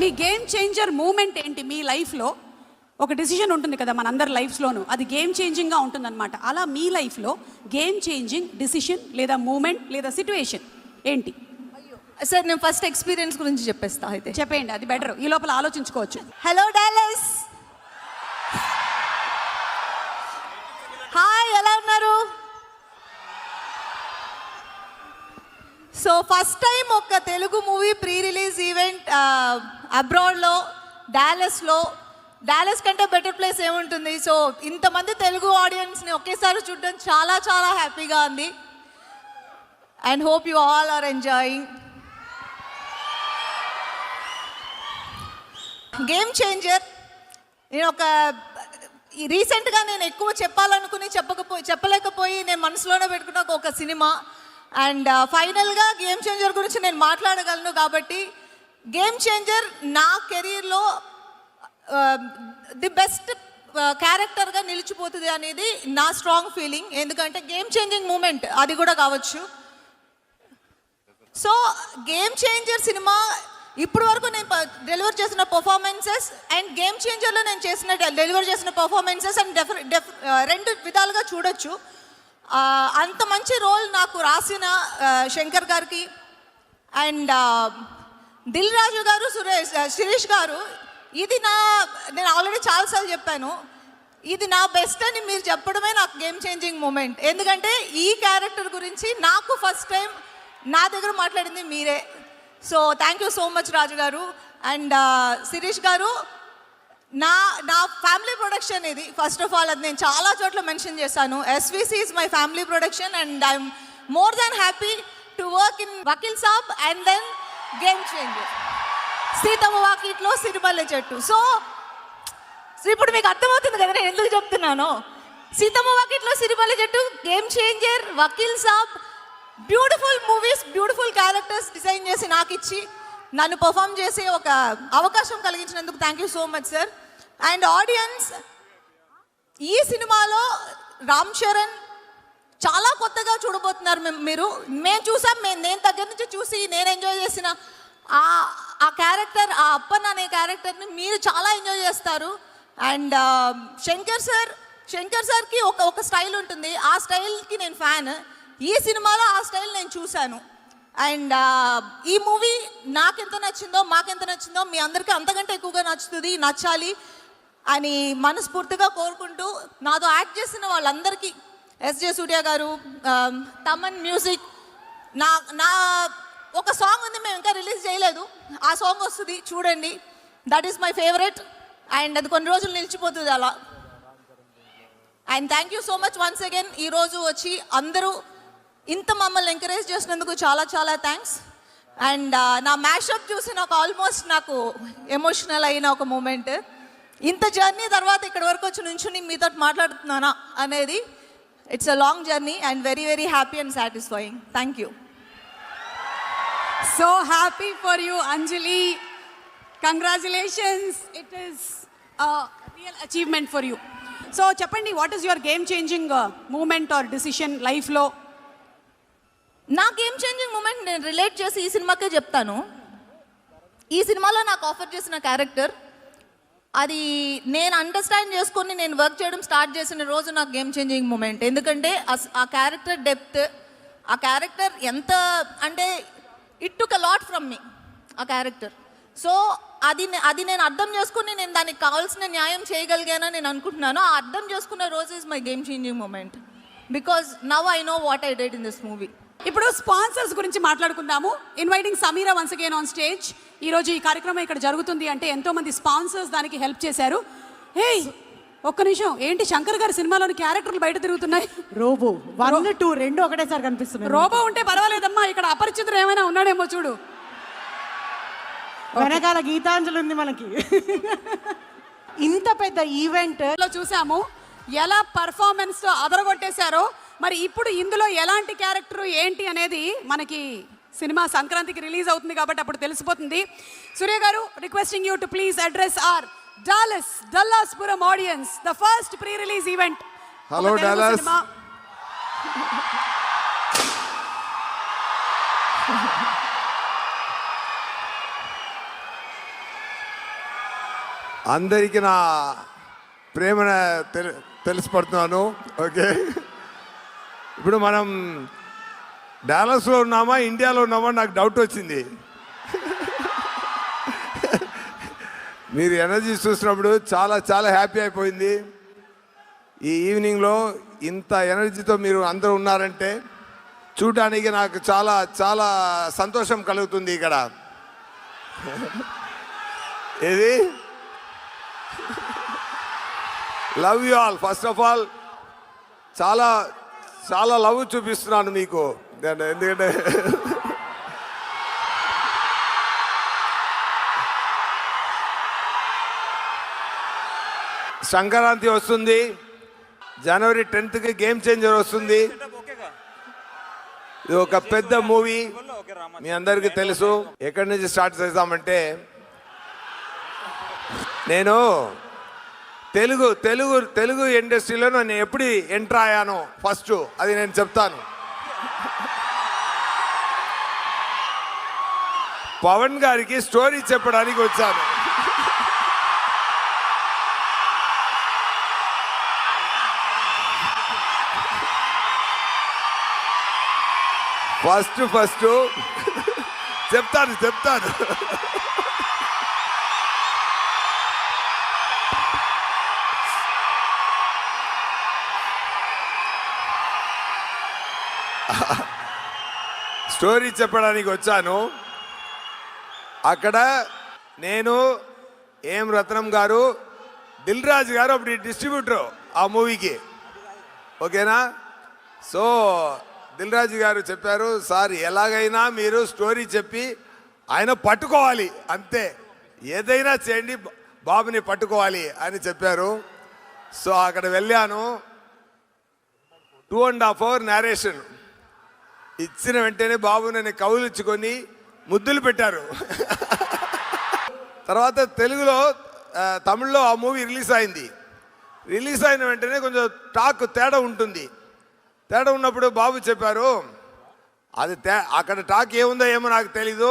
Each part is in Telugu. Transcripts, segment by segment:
మీ గేమ్ చేంజర్ మూమెంట్ ఏంటి మీ లైఫ్లో? ఒక డిసిషన్ ఉంటుంది కదా మనందరి లైఫ్స్లోనూ, అది గేమ్ చేంజింగ్గా ఉంటుందన్నమాట. అలా మీ లైఫ్లో గేమ్ చేంజింగ్ డిసిషన్ లేదా మూమెంట్ లేదా సిట్యుయేషన్ ఏంటి? సార్ నేను ఫస్ట్ ఎక్స్పీరియన్స్ గురించి చెప్పేస్తా. అయితే చెప్పేయండి, అది బెటర్. ఈ లోపల ఆలోచించుకోవచ్చు. హలో డాలస్, హాయ్, ఎలా ఉన్నారు? సో ఫస్ట్ టైం ఒక Telugu movie pre release event అబ్రాడ్లో, డాలస్ కంటే బెటర్ ప్లేస్ ఏముంటుంది? సో ఇంతమంది తెలుగు ఆడియన్స్ని ఒకేసారి చూడడం చాలా చాలా హ్యాపీగా ఉంది. And hope you all are enjoying. Game changer నేను రీసెంట్గా నేను ఎక్కువ చెప్పాలనుకుని చెప్పలేకపోయి నేను మనసులోనే పెట్టుకున్న ఒక సినిమా. అండ్ ఫైనల్గా గేమ్ చేంజర్ గురించి నేను మాట్లాడగలను. కాబట్టి గేమ్ చేంజర్ నా కెరీర్లో ది బెస్ట్ క్యారెక్టర్గా నిలిచిపోతుంది అనేది నా స్ట్రాంగ్ ఫీలింగ్. ఎందుకంటే గేమ్ చేంజింగ్ మూమెంట్ అది కూడా కావచ్చు. సో గేమ్ చేంజర్ సినిమా ఇప్పుడు వరకు నేను డెలివర్ చేసిన పర్ఫార్మెన్సెస్ అండ్ గేమ్ చేంజర్లో నేను డెలివర్ చేసిన పర్ఫార్మెన్సెస్ అండ్ రెండు విధాలుగా చూడొచ్చు. అంత మంచి రోల్ నాకు రాసిన శంకర్ గారికి అండ్ దిల్ రాజు గారు, శిరీష్ గారు, ఇది నేను ఆల్రెడీ చాలాసార్లు చెప్పాను, ఇది నా బెస్ట్ అని మీరు చెప్పడమే నాకు గేమ్ చేంజింగ్ మూమెంట్. ఎందుకంటే ఈ క్యారెక్టర్ గురించి నాకు ఫస్ట్ టైం నా దగ్గర మాట్లాడింది మీరే. So thank you so much Raju garu. And Shirish garu, నా ఫ్యామిలీ ప్రొడక్షన్ ఇది. ఫస్ట్ ఆఫ్ ఆల్ అది నేను చాలా చోట్ల మెన్షన్ చేశాను. SVC is my family production and I'm more than happy to work in Vakeel Saab and then game changer, Seethamma Vakitlo Sirimalle చెట్టు. సో ఇప్పుడు మీకు అర్థమవుతుంది కదా నేను ఎందుకు చెప్తున్నాను. Seethamma Vakitlo Sirimalle Chettu, game changer, Vakeel Saab, beautiful movies, beautiful characters design చేసి నాకు ఇచ్చి నన్ను పర్ఫామ్ చేసే ఒక అవకాశం కలిగించినందుకు thank you so much sir. And audience, ఈ సినిమాలో రామ్ చరణ్ చాలా కొత్తగా చూడబోతున్నారు మీరు. మేము చూసాం, నేను దగ్గర నుంచి చూసి నేను ఎంజాయ్ చేసిన ఆ క్యారెక్టర్, ఆ అప్పన్ అనే క్యారెక్టర్ని మీరు చాలా ఎంజాయ్ చేస్తారు. అండ్ శంకర్ సార్కి ఒక స్టైల్ ఉంటుంది, ఆ స్టైల్కి నేను ఫ్యాన్. ఈ సినిమాలో ఆ స్టైల్ నేను చూశాను. అండ్ ఈ మూవీ నాకెంత నచ్చిందో, మాకెంత నచ్చిందో మీ అందరికీ అంతకంటే ఎక్కువగా నచ్చాలి అని మనస్ఫూర్తిగా కోరుకుంటూ, నాతో యాక్ట్ చేసిన వాళ్ళందరికీ, ఎస్జే సూర్య గారు, తమన్ మ్యూజిక్, నా ఒక సాంగ్ ఉంది, మేము ఇంకా రిలీజ్ చేయలేదు, ఆ సాంగ్ వస్తుంది చూడండి. That is my favourite and అది కొన్ని రోజులు నిలిచిపోతుంది అలా. And thank you so much once again. ఈరోజు వచ్చి అందరూ ఇంత మమ్మల్ని ఎంకరేజ్ చేసినందుకు చాలా చాలా థ్యాంక్స్. అండ్ నా మ్యాషప్ చూసి నాకు ఎమోషనల్ అయిన ఒక మూమెంట్. ఇంత జర్నీ తర్వాత ఇక్కడి వరకు వచ్చి నుంచుని మీతో మాట్లాడుతున్నానా అనేది, it's a long journey and very very happy and satisfying. Thank you. So happy for you Anjali, congratulations. It is real achievement for you. So చెప్పండి, what is your game changing moment or decision లైఫ్లో? నా గేమ్ చేంజింగ్ మూమెంట్ నేను రిలేట్ చేసి ఈ సినిమాకే చెప్తాను. ఈ సినిమాలో నాకు ఆఫర్ చేసిన క్యారెక్టర్, అది నేను అండర్స్టాండ్ చేసుకొని నేను వర్క్ చేయడం స్టార్ట్ చేసిన రోజు నాకు గేమ్ చేంజింగ్ మూమెంట్. ఎందుకంటే ఆ క్యారెక్టర్ డెప్త్, ఆ క్యారెక్టర్ ఎంత అంటే it took a lot from మీ ఆ క్యారెక్టర్. సో అది నేను అర్థం చేసుకుని నేను దానికి కావాల్సిన న్యాయం చేయగలిగానని నేను అనుకుంటున్నాను. ఆ అర్థం చేసుకున్న రోజు is my game changing moment because now I know what I did in this movie. ఇప్పుడు స్పాన్సర్స్ గురించి మాట్లాడుకుందాము. Inviting Samira once again on stage. ఈరోజు ఈ కార్యక్రమం ఇక్కడ జరుగుతుంది అంటే ఎంతోమంది స్పాన్సర్స్ దానికి హెల్ప్ చేశారు. హే ఒక్క నిమిషం, ఏంటి శంకర్ గారి సినిమాలోని క్యారెక్టర్లు బయట తిరుగుతున్నాయి? రోబో 1, 2 రెండు ఒకటేసారి కనిపిస్తున్నాయి. రోబో ఉంటే పర్వాలేదమ్మా, ఇక్కడ అపరిచితుడు ఏమైనా ఉన్నాడేమో చూడు. వెనకాల గీతాంజలి ఉంది మనకి. ఇంత పెద్ద ఈవెంట్ లో చూసాము ఎలా పర్ఫార్మెన్స్ తో అదరగొట్టేశారో. మరి ఇప్పుడు ఇందులో ఎలాంటి క్యారెక్టర్ ఏంటి అనేది మనకి సినిమా సంక్రాంతికి రిలీజ్ అవుతుంది కాబట్టి అప్పుడు తెలిసిపోతుంది. Surya garu, requesting you to please address our డల్లాస్పురం audience, the first pre release event. Hello Dallas. అందరికీ నా ప్రేమ తెలిసిపడుతున్నాను. ఓకే, ఇప్పుడు మనం డాలస్లో ఉన్నామా ఇండియాలో ఉన్నామా నాకు డౌట్ వచ్చింది. మీరు ఎనర్జీ చూసినప్పుడు చాలా చాలా హ్యాపీ అయిపోయింది. ఈ ఈవినింగ్లో ఇంత ఎనర్జీతో మీరు అందరూ ఉన్నారంటే చూడడానికి నాకు చాలా చాలా సంతోషం కలుగుతుంది. ఇక్కడ ఏది love you all. First of all చాలా చాలా లవ్ చూపిస్తున్నాను మీకు, ఎందుకంటే సంక్రాంతి వస్తుంది, జనవరి 10th గేమ్ చేంజర్ వస్తుంది. ఇది ఒక పెద్ద మూవీ, మీ అందరికీ తెలుసు. ఎక్కడి నుంచి స్టార్ట్ చేద్దామంటే, నేను తెలుగు తెలుగు తెలుగు ఇండస్ట్రీలో నేను ఎప్పుడు ఎంటర్ అయ్యానో ఫస్ట్ అది నేను చెప్తాను. పవన్ గారికి స్టోరీ చెప్పడానికి వచ్చాను. ఫస్ట్ చెప్తాను. స్టోరీ చెప్పడానికి వచ్చాను. అక్కడ నేను ఏం రత్నం గారు, దిల్ రాజు గారు అప్పుడు డిస్ట్రిబ్యూటర్ ఆ మూవీకి. ఓకేనా? సో దిల్ రాజు గారు చెప్పారు, సార్ ఎలాగైనా మీరు స్టోరీ చెప్పి ఆయన పట్టుకోవాలి, అంతే, ఏదైనా చేయండి, బాబుని పట్టుకోవాలి అని చెప్పారు. సో అక్కడ వెళ్ళాను. 2.5 hour నేరేషన్ ఇచ్చిన వెంటనే బాబు నన్ను కౌలించుకొని ముద్దులు పెట్టారు. తర్వాత తెలుగులో తమిళ్లో ఆ మూవీ రిలీజ్ అయింది. రిలీజ్ అయిన వెంటనే కొంచెం టాక్ తేడా ఉంటుంది. తేడా ఉన్నప్పుడు బాబు చెప్పారు, అది అక్కడ టాక్ ఏముందో ఏమో నాకు తెలీదు,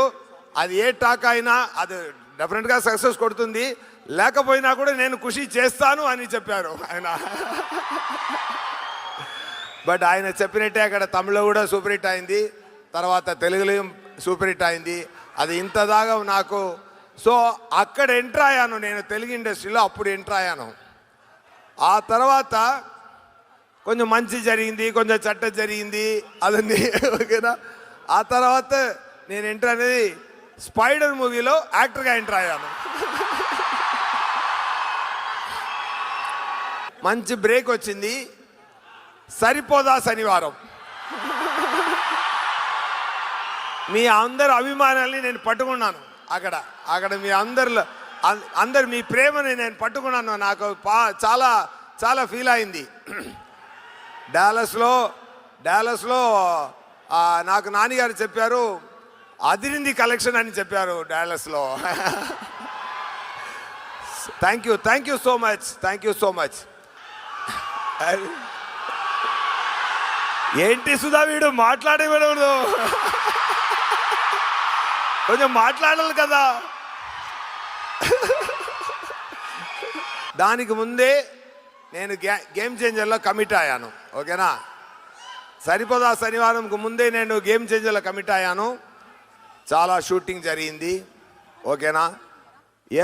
అది ఏ టాక్ అయినా అది డెఫినెట్గా సక్సెస్ కొడుతుంది, లేకపోయినా కూడా నేను ఖుషి చేస్తాను అని చెప్పారు ఆయన. బట్ ఆయన చెప్పినట్టే అక్కడ తమిళ్లో కూడా సూపర్ హిట్ అయింది, తర్వాత తెలుగులో సూపర్ హిట్ అయింది. అది ఇంత దాకా నాకు. సో అక్కడ ఎంటర్ అయ్యాను నేను తెలుగు ఇండస్ట్రీలో, అప్పుడు ఎంటర్ అయ్యాను. ఆ తర్వాత కొంచెం మంచి జరిగింది, కొంచెం చెడ్డ జరిగింది, అదన్నీ ఓకేనా. ఆ తర్వాత నేను ఎంటర్ అనేది స్పైడర్ మూవీలో యాక్టర్గా ఎంటర్ అయ్యాను. మంచి బ్రేక్ వచ్చింది. సరిపోదా శనివారం మీ అందరు అభిమానాల్ని నేను పట్టుకున్నాను. అక్కడ మీ అందరు మీ ప్రేమని నేను పట్టుకున్నాను. నాకు చాలా చాలా ఫీల్ అయింది. డాలస్లో నాకు నాన్నగారు చెప్పారు, అదిరింది కలెక్షన్ అని చెప్పారు డాలస్లో. Thank you so much. ఏంటి సుధా వీడు మాట్లాడకూడదు, కొంచెం మాట్లాడాలి కదా. దానికి ముందే నేను గేమ్ చేంజర్లో కమిట్ అయ్యాను. ఓకేనా? సరిపోదా శనివారంకు ముందే నేను గేమ్ చేంజర్లో కమిట్ అయ్యాను. చాలా షూటింగ్ జరిగింది. ఓకేనా?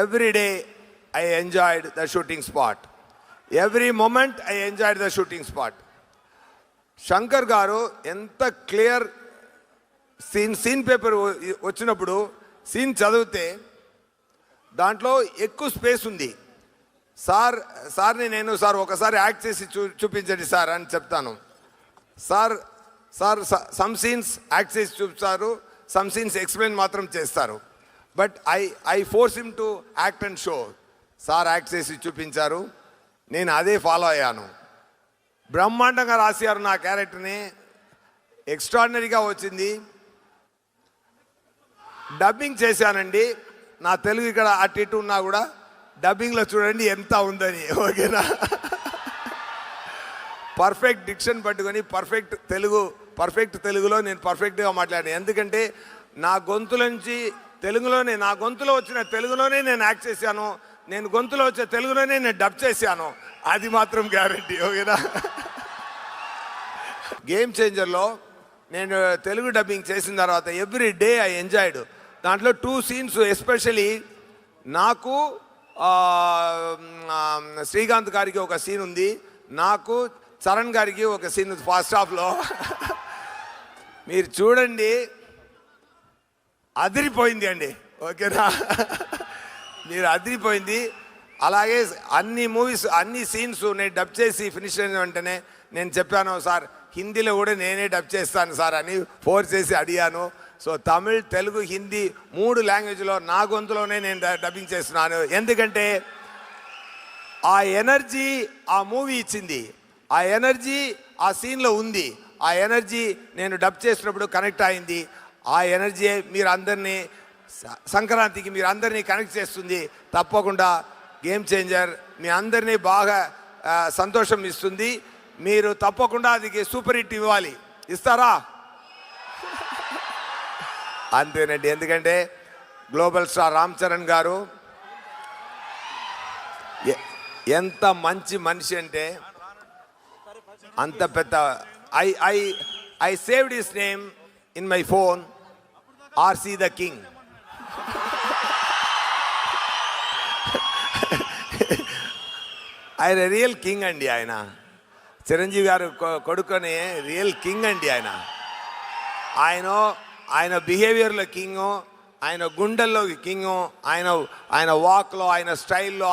Every day I enjoyed the shooting spot, every moment I enjoyed the shooting spot. Shankar garu ఎంత క్లియర్ సీన్ పేపర్ వచ్చినప్పుడు సీన్ చదివితే దాంట్లో ఎక్కువ స్పేస్ ఉంది. సార్ని నేను సార్ ఒకసారి యాక్ట్ చేసి చూపించండి సార్ అని చెప్తాను. సార్ సమ్ సీన్స్ యాక్ట్ చేసి చూపిస్తారు, సమ్ సీన్స్ ఎక్స్ప్లెయిన్ మాత్రం చేస్తారు. But I force him to act and show. Sir act చేసి చూపించారు, నేను అదే ఫాలో అయ్యాను. బ్రహ్మాండంగా రాశారు నా క్యారెక్టర్ని, ఎక్స్ట్రాడినరీగా వచ్చింది. డబ్బింగ్ చేశానండి. నా తెలుగు ఇక్కడ అటు ఇటు ఉన్నా కూడా డబ్బింగ్లో చూడండి ఎంత ఉందని. ఓకేనా? పర్ఫెక్ట్ డిక్షన్ పట్టుకొని పర్ఫెక్ట్ తెలుగులో నేను పర్ఫెక్ట్గా మాట్లాడాను. ఎందుకంటే నా గొంతులో వచ్చిన తెలుగులోనే నేను యాక్ట్ చేశాను. నేను గొంతులో వచ్చే తెలుగులోనే నేను డబ్ చేశాను, అది మాత్రం గ్యారంటీ. ఓకేనా? గేమ్ చేంజర్లో నేను తెలుగు డబ్బింగ్ చేసిన తర్వాత ఎవ్రీ డే ఐ ఎంజాయ్డ్. దాంట్లో 2 సీన్స్ ఎస్పెషలీ నాకు శ్రీకాంత్ గారికి ఒక సీన్ ఉంది, నాకు చరణ్ గారికి ఒక సీన్ ఉంది ఫస్ట్ హాఫ్లో. మీరు చూడండి, అదిరిపోయింది అండి. ఓకేనా? మీరు అదిరిపోయింది. అలాగే అన్ని మూవీస్ అన్ని సీన్స్ నేను డబ్ చేసి ఫినిష్ అయిన వెంటనే నేను చెప్పాను, సార్ హిందీలో కూడా నేనే డబ్ చేస్తాను సార్ అని ఫోర్స్ చేసి అడిగాను. సో తమిళ్, తెలుగు, హిందీ 3 లాంగ్వేజ్లో నా గొంతులోనే నేను డబ్బింగ్ చేస్తున్నాను. ఎందుకంటే ఆ ఎనర్జీ ఆ మూవీ ఇచ్చింది, ఆ ఎనర్జీ ఆ సీన్లో ఉంది, ఆ ఎనర్జీ నేను డబ్ చేసినప్పుడు కనెక్ట్ అయింది. ఆ ఎనర్జీ మీరు అందరినీ సంక్రాంతికి మీరు అందరినీ కనెక్ట్ చేస్తుంది. తప్పకుండా గేమ్ చేంజర్ మీ అందరినీ బాగా సంతోషం ఇస్తుంది. మీరు తప్పకుండా అది సూపర్ హిట్ ఇవ్వాలి. ఇస్తారా? అంతేనండి. ఎందుకంటే గ్లోబల్ స్టార్ రామ్ చరణ్ గారు ఎంత మంచి మనిషి అంటే అంత పెద్ద I saved his name in my phone, RC the king. ఆయన రియల్ కింగ్ అండి. ఆయన చిరంజీవి గారు కొడుకుని రియల్ కింగ్ అండి. ఆయన బిహేవియర్లో కింగు, ఆయన గుండెల్లో కింగు, ఆయన వాక్లో, ఆయన స్టైల్లో,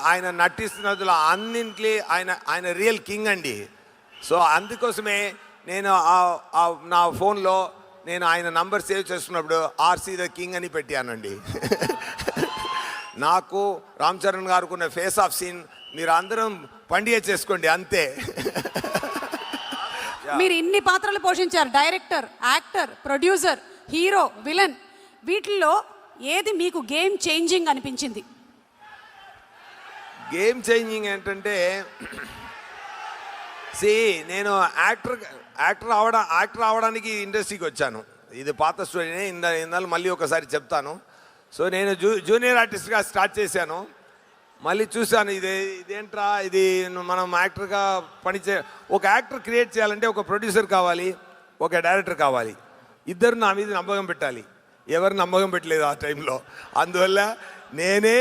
ఆయన నటిస్తున్నదిలో అన్నింటినీ ఆయన రియల్ కింగ్ అండి. సో అందుకోసమే నేను నా ఫోన్లో నేను ఆయన నంబర్ సేవ్ చేసుకున్నప్పుడు ఆర్సీ ద కింగ్ అని పెట్టానండి. నాకు రామ్ చరణ్ గారికి ఉన్న ఫేస్ ఆఫ్ సీన్ మీరు అందరం పండుగ చేసుకోండి అంతే. మీరు ఇన్ని పాత్రలు పోషించారు, director, actor, producer, hero, villain. వీటిల్లో ఏది మీకు గేమ్ చేంజింగ్ అనిపించింది? గేమ్ చేంజింగ్ ఏంటంటే నేను యాక్టర్ అవడానికి ఇండస్ట్రీకి వచ్చాను. ఇది పాత స్టోరీనే, ఇందాలు మళ్ళీ ఒకసారి చెప్తాను. సో నేను జూనియర్ ఆర్టిస్ట్గా స్టార్ట్ చేశాను. మళ్ళీ చూశాను ఇదేంట్రా ఇది మనం యాక్టర్గా ఒక యాక్టర్ క్రియేట్ చేయాలంటే ఒక ప్రొడ్యూసర్ కావాలి, ఒక డైరెక్టర్ కావాలి. ఇద్దరు నా మీద నమ్మకం పెట్టాలి. ఎవరు నమ్మకం పెట్టలేదు ఆ టైంలో. అందువల్ల నేనే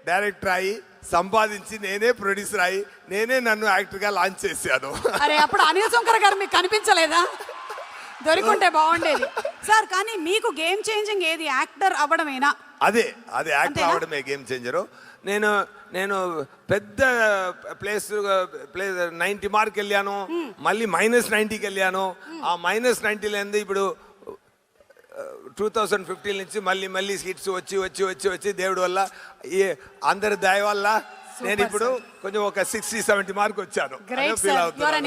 డైరెక్టర్ అయ్యి సంపాదించి నేనే ప్రొడ్యూసర్ అయ్యి నేనే నన్ను యాక్టర్గా లాంచ్ చేశాను. అరే అప్పుడు అనిల్ శంకర్ గారు మీకు కనిపించలేదా? దొరికుంటే బాగుండేది సార్. కానీ మీకు గేమ్ చేంజింగ్ ఏది? యాక్టర్ అవ్వడమేనా? అదే యాక్టర్ అవ్వడమే గేమ్ చేంజరు. నేను పెద్ద ప్లేస్ 90 మార్క్ వెళ్ళాను, మళ్ళీ -90కి వెళ్ళాను. ఆ -90 ఇప్పుడు 2015 నుంచి మళ్ళీ హిట్స్ వచ్చి దేవుడి వల్ల అందరి దయ వల్ల నేను ఇప్పుడు కొంచెం ఒక 60-70 మార్క్ వచ్చాను.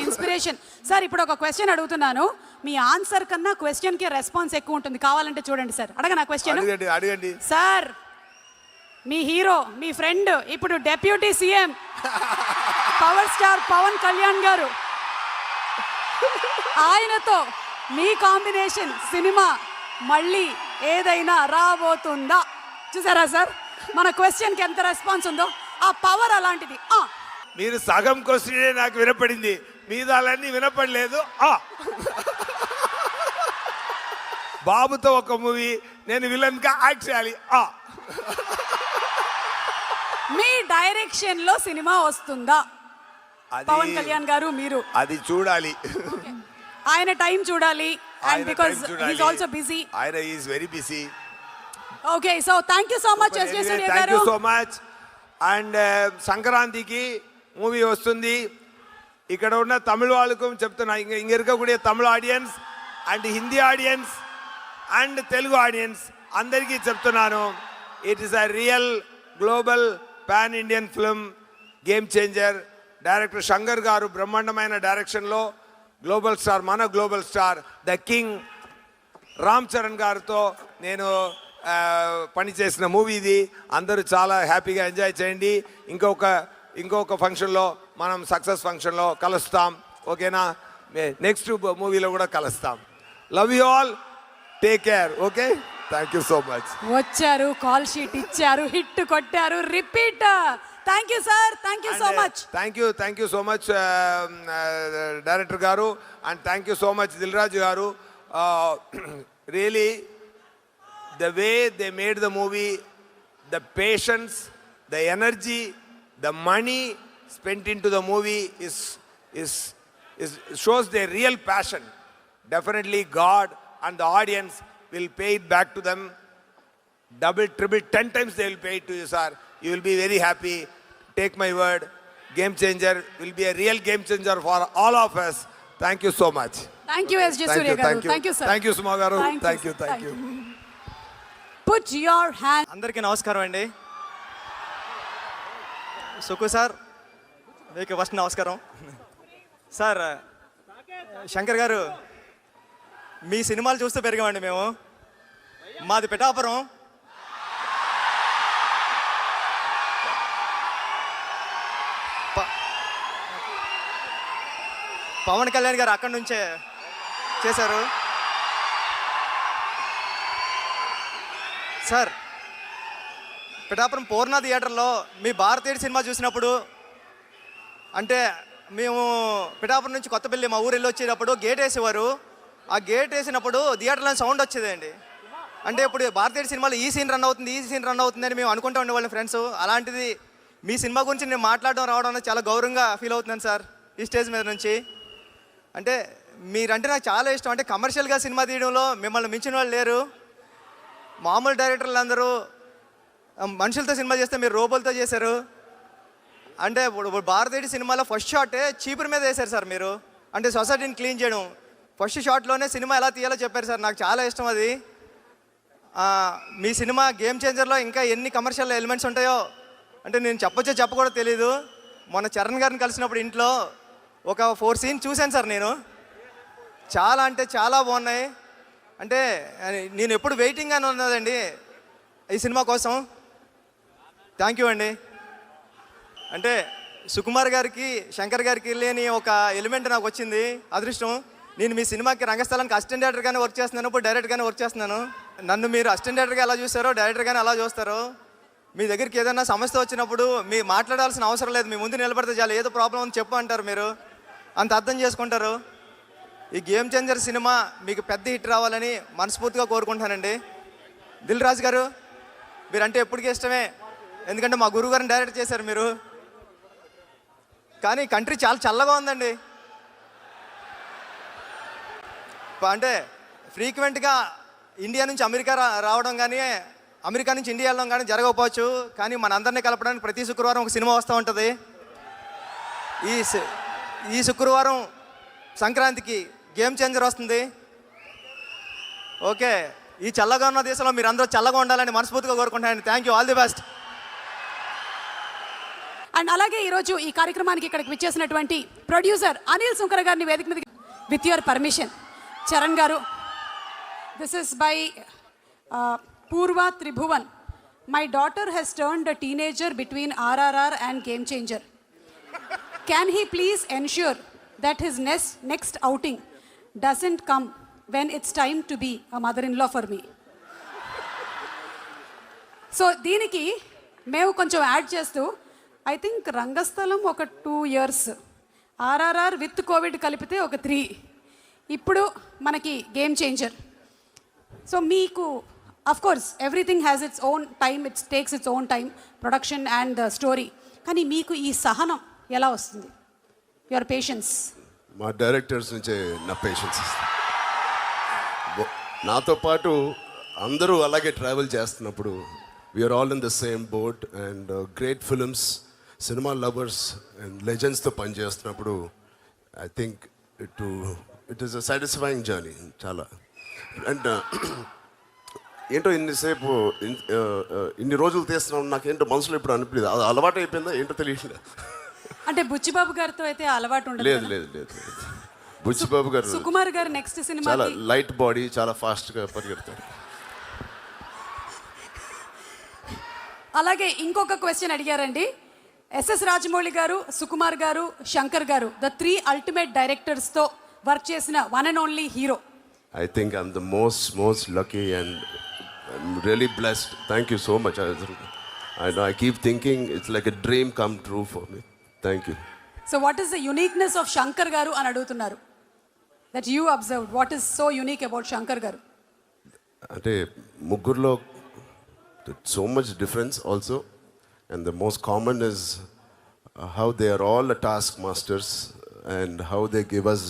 Inspiration sir. ఇప్పుడు ఒక క్వశ్చన్ అడుగుతున్నాను, మీ ఆన్సర్ కన్నా క్వశ్చన్ కి రెస్పాన్స్ ఎక్కువ ఉంటుంది. కావాలంటే చూడండి సార్. అడగనా క్వశ్చన్? అడగండి సార్. మీ హీరో, మీ ఫ్రెండ్, ఇప్పుడు deputy CM power star Pawan Kalyan garu, ఆయనతో మీ కాంబినేషన్ సినిమా మళ్ళీ ఏదైనా రాబోతుందా? చూసారా సార్ మన క్వశ్చన్కి ఎంత రెస్పాన్స్ ఉందో? ఆ పవర్ అలాంటిది. మీరు సగం క్వశ్చనే నాకు వినపడింది, మీదాలన్నీ వినపడలేదు. బాబుతో ఒక మూవీ నేను విలన్గా యాక్ట్ చేయాలి. మీ డైరెక్షన్ లో సినిమా వస్తుందా? పవన్ కళ్యాణ్ గారు మీరు అది చూడాలి. ఆయన టైం చూడాలి. And because he is also busy. ఆయన is very busy. Okay, so thank you so much S J Surya garu. Thank you so much. And సంక్రాంతికి మూవీ వస్తుంది. ఇక్కడ ఉన్న తమిళ వాళ్ళకు చెప్తున్నా, ఇంక ఇరకக்கூடிய Tamil audience and Hindi audience and Telugu audience అందరికీ చెప్తున్నాను, it is a real global pan Indian film game changer. Director Shankar garu బ్రహ్మాండమైన డైరెక్షన్లో గ్లోబల్ స్టార్, మన global star the king Ram Charan గారితో నేను పనిచేసిన మూవీ ఇది. అందరూ చాలా హ్యాపీగా ఎంజాయ్ చేయండి. ఇంకొక ఫంక్షన్లో మనం సక్సెస్ ఫంక్షన్లో కలుస్తాం. ఓకేనా? నెక్స్ట్ మూవీలో కూడా కలుస్తాం. Love you all. Take care. Okay. Thank you so much. వచ్చారు, కాల్ షీట్ ఇచ్చారు, హిట్ కొట్టారు, repeat. Thank you sir, thank you so much. Thank you so much director garu, and thank you so much Dil Raju garu. Really the way they made the movie, the patience, the energy, the money spent into the movie is shows their real passion. Definitely God and the audience will pay it back to them. Double, triple, 10 times they will pay it to you, sir. You will be very happy. Take my word. Game Changer will be a real game changer for all of us. Thank you so much. Thank you S J Surya garu. Thank you sir. Thank you Suma garu. Thank you, Thank you. Put your hand. అందరికీ నమస్కారం అండి. సుకు సార్ మీకు ఫస్ట్ నమస్కారం. సార్ శంకర్ గారు, మీ సినిమాలు చూస్తూ పెరిగామండి మేము. మాది పిఠాపురం. పవన్ కళ్యాణ్ గారు అక్కడి నుంచే చేశారు. సార్ పిఠాపురం పూర్ణ థియేటర్లో మీ భారతీయ సినిమా చూసినప్పుడు, అంటే మేము పిఠాపురం నుంచి కొత్తపల్లి మా ఊరు వెళ్ళి వచ్చేటప్పుడు గేట్ వేసేవారు. ఆ గేట్ వేసినప్పుడు థియేటర్లో సౌండ్ వచ్చేదండి. అంటే ఇప్పుడు భారతీయ సినిమాలో ఈ సీన్ రన్ అవుతుంది, ఈ సీన్ రన్ అవుతుంది అని మేము అనుకుంటూ ఉండేవాళ్ళం ఫ్రెండ్స్. అలాంటిది మీ సినిమా గురించి నేను మాట్లాడడం రావడం అనేది చాలా గౌరవంగా ఫీల్ అవుతున్నాను సార్ ఈ స్టేజ్ మీద నుంచి. అంటే మీరంటే నాకు చాలా ఇష్టం. అంటే కమర్షియల్గా సినిమా తీయడంలో మిమ్మల్ని మించిన వాళ్ళు లేరు. మామూలు డైరెక్టర్లు అందరూ మనుషులతో సినిమా చేస్తే మీరు రోబోలతో చేశారు. అంటే ఇప్పుడు భారతీయ సినిమాలో ఫస్ట్ షాటే చీపురు మీద వేశారు సార్ మీరు. అంటే సొసైటీని క్లీన్ చేయడం ఫస్ట్ షాట్లోనే సినిమా ఎలా తీయాలో చెప్పారు సార్. నాకు చాలా ఇష్టం అది. మీ సినిమా గేమ్ చేంజర్లో ఇంకా ఎన్ని కమర్షియల్ ఎలిమెంట్స్ ఉంటాయో అంటే నేను చెప్పకూడదు తెలీదు. మొన్న చరణ్ గారిని కలిసినప్పుడు ఇంట్లో ఒక 4 సీన్ చూశాను సార్ నేను. చాలా అంటే చాలా బాగున్నాయి. అంటే నేను ఎప్పుడు వెయిటింగ్ అని ఉన్నదండి ఈ సినిమా కోసం. థ్యాంక్ యూ అండి. అంటే సుకుమార్ గారికి శంకర్ గారికి లేని ఒక ఎలిమెంట్ నాకు వచ్చింది, అదృష్టం. నేను మీ సినిమాకి రంగస్థలానికి అసిస్టెంట్ డైరెక్టర్గానే వర్క్ చేస్తున్నాను, ఇప్పుడు డైరెక్టర్గానే వర్క్ చేస్తున్నాను. నన్ను మీరు అసిస్టెంట్ డైరెక్టర్గా ఎలా చూస్తారో డైరెక్టర్గానే అలా చూస్తారు. మీ దగ్గరికి ఏదైనా సమస్య వచ్చినప్పుడు మీ మాట్లాడాల్సిన అవసరం లేదు, మీ ముందు నిలబడితే చాలు. ఏదో ప్రాబ్లం అని చెప్పు అంటారు, మీరు అంత అర్థం చేసుకుంటారు. ఈ గేమ్ చేంజర్ సినిమా మీకు పెద్ద హిట్ రావాలని మనస్ఫూర్తిగా కోరుకుంటానండి. దిల్ రాజు గారు మీరంటే ఎప్పటికీ ఇష్టమే, ఎందుకంటే మా గురువు గారిని డైరెక్ట్ చేశారు మీరు. కానీ కంట్రీ చాలా చల్లగా ఉందండి. అంటే ఫ్రీక్వెంట్గా ఇండియా నుంచి అమెరికా రావడం కానీ అమెరికా నుంచి ఇండియా వెళ్ళడం కానీ జరగకపోవచ్చు, కానీ మనందరినీ కలపడానికి ప్రతి శుక్రవారం ఒక సినిమా వస్తూ ఉంటుంది. ఈ శుక్రవారం సంక్రాంతికి గేమ్ చేంజర్ వస్తుంది. ఓకే, ఈ చల్లగా ఉన్న దేశంలో మీరు అందరూ చల్లగా ఉండాలని మనస్ఫూర్తిగా కోరుకుంటానండి. Thank you, all the best. And అలాగే ఈరోజు ఈ కార్యక్రమానికి ఇక్కడికి విచ్చేసినటువంటి ప్రొడ్యూసర్ అనిల్ సుంకర గారిని వేదిక మీద విత్ యువర్ పర్మిషన్. చరణ్ గారు, this is by Purva Tribhuvan. My daughter has turned a teenager between RRR and game changer. Can he please ensure that his next outing doesn't come when it's time to be a mother-in-law for me? So దీనికి మేము కొంచెం యాడ్ చేస్తూ ఐ థింక్ రంగస్థలం ఒక 2 years, ఆర్ఆర్ఆర్ విత్ కోవిడ్ కలిపితే ఒక 3, ఇప్పుడు మనకి గేమ్ చేంజర్. సో మీకు of course everything has its own time, it's takes its own time, production and story. కానీ మీకు ఈ సహనం ఎలా వస్తుంది, యువర్ పేషెన్స్? మా డైరెక్టర్స్ నుంచే నా పేషెన్స్. నాతో పాటు అందరూ అలాగే ట్రావెల్ చేస్తున్నప్పుడు we are all in the same boat and great films, cinema lovers and లెజెండ్స్తో పనిచేస్తున్నప్పుడు I think it is a satisfying journey చాలా. అండ్ ఏంటో ఇన్నిసేపు ఇన్ని రోజులు తీస్తున్నాం, నాకేంటో మనసులో ఇప్పుడు అనిపించలేదు, అది అలవాటు అయిపోయిందా ఏంటో తెలియట్లేదు. అంటే బుచ్చిబాబు గారితో అయితే అలవాటు ఉండదు. లేదు లేదు లేదు, బుచ్చిబాబు గారు సుకుమార్ గారు నెక్స్ట్ సినిమా చాలా లైట్ బాడీ, చాలా ఫాస్ట్గా పరిగెడతారు. అలాగే ఇంకొక క్వశ్చన్ అడిగారండి. ఎస్ఎస్ రాజమౌళి గారు, సుకుమార్ గారు, శంకర్ గారు, ద 3 అల్టిమేట్ డైరెక్టర్స్తో వర్క్ చేసిన one and only hero. I think I'm the most lucky and I'm really blessed. Thank you so much. I know I keep thinking it's like a dream come true for me. Thank you. So what is the uniqueness of Shankar గారు అని అడుగుతున్నారు. That you observed what is so unique about Shankar గారు. అంటే ముగ్గురులో so much difference also, and the most common is how they are all task masters and how they give us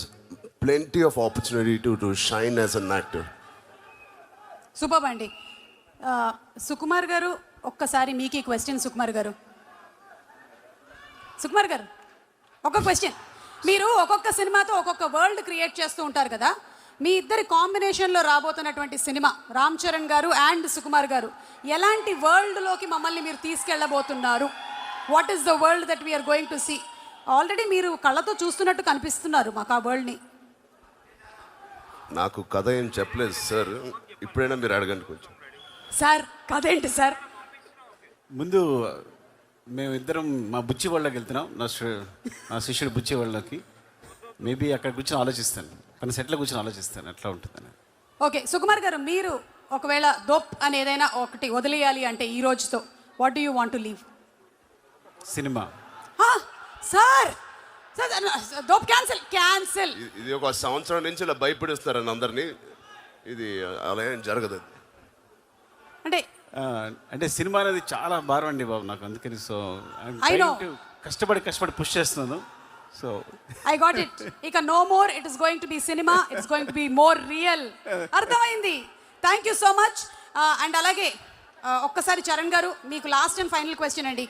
plenty of opportunity to shine as an actor. Super అండి. సుకుమార్ గారు ఒక్కసారి మీకు ఈ క్వశ్చన్. సుకుమార్ గారు ఒక క్వశ్చన్. మీరు ఒక్కొక్క సినిమాతో ఒక్కొక్క వరల్డ్ క్రియేట్ చేస్తూ ఉంటారు కదా. మీ ఇద్దరి కాంబినేషన్లో రాబోతున్నటువంటి సినిమా రామ్ చరణ్ గారు అండ్ సుకుమార్ గారు ఎలాంటి వరల్డ్లోకి మమ్మల్ని మీరు తీసుకెళ్ళబోతున్నారు? What is the world that we are going to see? Already మీరు కళ్ళతో చూస్తున్నట్టు కనిపిస్తున్నారు మాకు ఆ వరల్డ్ని. నాకు కథ ఏం చెప్పలేదు సార్, ఇప్పుడైనా మీరు అడగండి కొంచెం. సార్ కథ ఏంటి సార్? ముందు మేమిద్దరం మా బుచ్చి వాళ్ళకి వెళ్తున్నాం, నా శిష్యుడు బుచ్చి వాళ్ళకి. మేబీ అక్కడ కూర్చొని ఆలోచిస్తాను, కానీ సెట్లో కూర్చొని ఆలోచిస్తాను ఎట్లా ఉంటుందని. ఓకే సుకుమార్ గారు, మీరు ఒకవేళ దోప్ అని ఏదైనా ఒకటి వదిలేయాలి అంటే ఈ రోజుతో what do you want to leave? Cinema. Sir dope cancel. ఇది ఒక సంవత్సరం నుంచి ఇలా భయపడిస్తారని అందరినీ. ఇది అలా ఏం జరగదు. అంటే సినిమా అనేది చాలా భారం అండి బాబు నాకు, అందుకని సో కష్టపడి పుష్ చేస్తున్నాను. So I got it. ఇక no more it is going to be cinema, it's going to be more real. అర్థమైంది. Thank you so much. And అలాగే ఒక్కసారి చరణ్ గారు మీకు లాస్ట్ అండ్ ఫైనల్ క్వశ్చన్ అండి.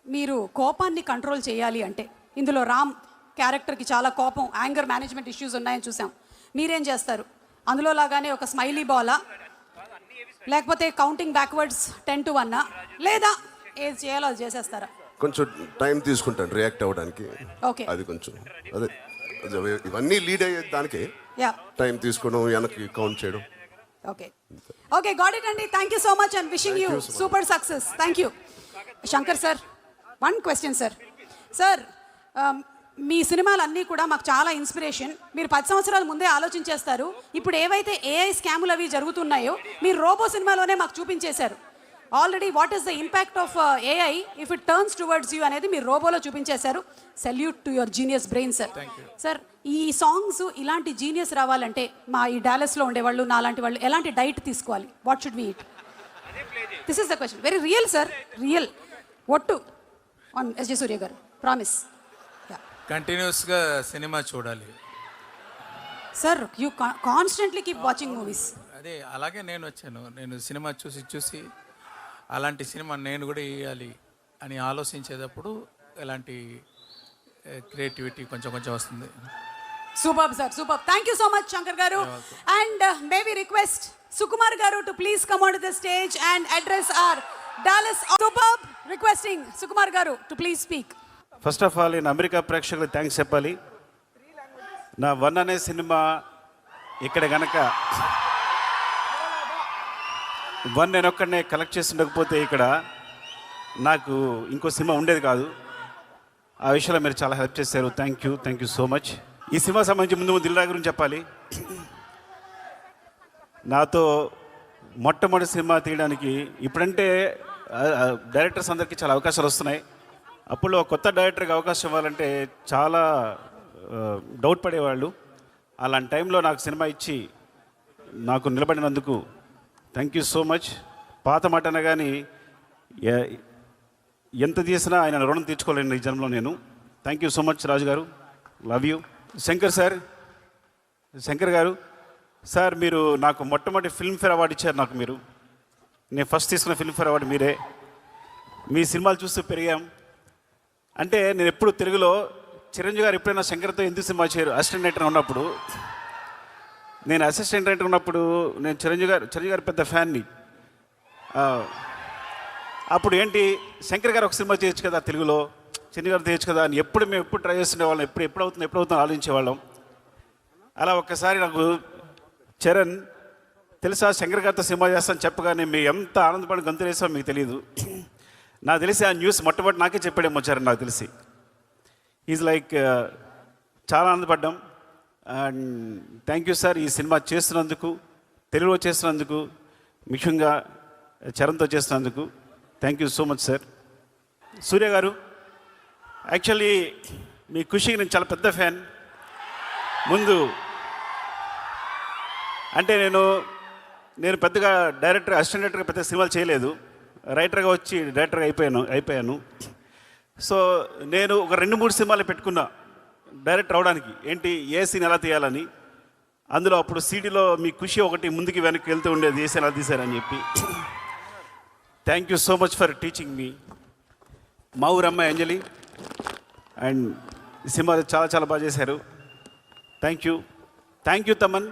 మీరు కోపాన్ని కంట్రోల్ చేయాలి అంటే, ఇందులో రామ్ క్యారెక్టర్కి చాలా కోపం, యాంగర్ మేనేజ్మెంట్ ఇష్యూస్ ఉన్నాయని చూసాం. మీరేం చేస్తారు? అందులో లాగానే ఒక స్మైలీ బాలా, లేకపోతే కౌంటింగ్ బ్యాక్వర్డ్స్ 10 to 1, లేదా ఏది చేయాలో అది చేసేస్తారా? కొంచెం టైం తీసుకుంటాను రియాక్ట్ అవ్వడానికి. ఓకే, అది కొంచెం అదే ఇవన్నీ లీడ్ అయ్యే దానికి యా టైం తీసుకోవడం, వెనక్కి కౌంట్ చేయడం. ఓకే గాట్ ఇట్ అండి. Thank you so much and wishing you super success. Thank you. Shankar sir, one question sir. Sir మీ సినిమాలన్నీ కూడా మాకు చాలా ఇన్స్పిరేషన్. మీరు 10 సంవత్సరాల ముందే ఆలోచించేస్తారు. ఇప్పుడు ఏవైతే ఏఐ స్కాములు అవి జరుగుతున్నాయో మీరు రోబో సినిమాలోనే మాకు చూపించేశారు. Already what is the impact of AI if it turns towards you అనేది మీరు రోబోలో చూపించేశారు. Salute to your genius brain sir. Sir ఈ సాంగ్స్ ఇలాంటి జీనియస్ రావాలంటే మా ఈ డాలస్లో ఉండేవాళ్ళు నాలాంటి వాళ్ళు ఎలాంటి డైట్ తీసుకోవాలి? What should we eat? This is the question. Very real sir, real. ఒట్టు on S J Surya garu, promise. కంటిన్యూస్గా సినిమా చూడాలి సార్. You constantly keep watching movies. అదే అలాగే నేను వచ్చాను. నేను సినిమా చూసి అలాంటి సినిమా నేను కూడా వేయాలి అని ఆలోచించేటప్పుడు ఎలాంటి క్రియేటివిటీ కొంచెం వస్తుంది. Super sir, super. Thank you so much Shankar garu. And may we request Sukumar garu to please come on to the stage and address our Dallas. Super. Requesting Sukumar garu to please speak. First of all నేను అమెరికా ప్రేక్షకులకు థ్యాంక్స్ చెప్పాలి. నా 1 అనే సినిమా ఇక్కడ గనక 1 నేను ఒక్కడనే కలెక్ట్ చేసి ఉండకపోతే ఇక్కడ నాకు ఇంకో సినిమా ఉండేది కాదు. ఆ విషయంలో మీరు చాలా హెల్ప్ చేశారు. Thank you so much. ఈ సినిమా సంబంధించి ముందు దిల్ రాజు గురించి చెప్పాలి. నాతో మొట్టమొదటి సినిమా తీయడానికి ఇప్పుడంటే డైరెక్టర్స్ అందరికీ చాలా అవకాశాలు వస్తున్నాయి. అప్పుడు కొత్త డైరెక్టర్కి అవకాశం ఇవ్వాలంటే చాలా డౌట్ పడేవాళ్ళు. అలాంటి టైంలో నాకు సినిమా ఇచ్చి నాకు నిలబడినందుకు థ్యాంక్ యూ సో మచ్. పాత మాటన కానీ ఎంత చేసినా ఆయన రుణం తీర్చుకోలేను ఈ జన్మలో నేను. Thank you so much Raju గారు, love you. Shankar garu sir, మీరు నాకు మొట్టమొదటి ఫిల్మ్ఫేర్ అవార్డు ఇచ్చారు. నాకు మీరు, నేను ఫస్ట్ తీసుకున్న ఫిల్మ్ఫేర్ అవార్డు మీరే. మీ సినిమాలు చూస్తూ పెరిగాం. అంటే నేను ఎప్పుడు తెలుగులో చిరంజీవి గారు ఎప్పుడైనా శంకర్తో ఎందుకు సినిమా చేయరు అసిస్టెంట్ డైరెక్టర్ ఉన్నప్పుడు, నేను అసిస్టెంట్ డైరెక్టర్ ఉన్నప్పుడు నేను చిరంజీవి గారు పెద్ద ఫ్యాన్ని. అప్పుడు ఏంటి శంకర్ గారు ఒక సినిమా చేయొచ్చు కదా తెలుగులో, చిరంజీవి గారు చేయొచ్చు కదా అని మేము ఎప్పుడు ట్రై చేస్తుండేవాళ్ళం. ఎప్పుడు అవుతుందో ఆలోచించేవాళ్ళం. అలా ఒక్కసారి నాకు చరణ్ తెలుసా శంకర్ గారితో సినిమా చేస్తాను చెప్పగానే మేము ఎంత ఆనందపడి గంతులు వేసామో మీకు తెలియదు. నాకు తెలిసి ఆ న్యూస్ మొట్టమొదటి నాకే చెప్పాడేమో చరణ్, నాకు తెలిసి. ఈజ్ లైక్ చాలా ఆనందపడ్డాం. అండ్ థ్యాంక్ యూ సార్ ఈ సినిమా చేస్తున్నందుకు. తెలుగులో చేస్తున్నందుకు, ముఖ్యంగా చరణ్తో చేస్తున్నందుకు thank you so much sir. Surya garu, actually మీ ఖుషికి నేను చాలా పెద్ద ఫ్యాన్. ముందు అంటే నేను పెద్దగా అసిస్టెంట్ డైరెక్టర్గా పెద్ద సినిమాలు చేయలేదు, రైటర్గా వచ్చి డైరెక్టర్గా అయిపోయాను. సో నేను ఒక 2-3 సినిమాలు పెట్టుకున్నా డైరెక్టర్ అవడానికి, ఏంటి ఏ సీన్ ఎలా తీయాలని. అందులో అప్పుడు సీడీలో మీ ఖుషి ఒకటి ముందుకి వెనక్కి వెళ్తూ ఉండేది, ఏ సీన్ ఎలా తీశారని చెప్పి. Thank you so much for teaching మీ. మా ఊరమ్మాయి అంజలి అండ్ ఈ సినిమా చాలా చాలా బాగా చేశారు. Thank you Thaman.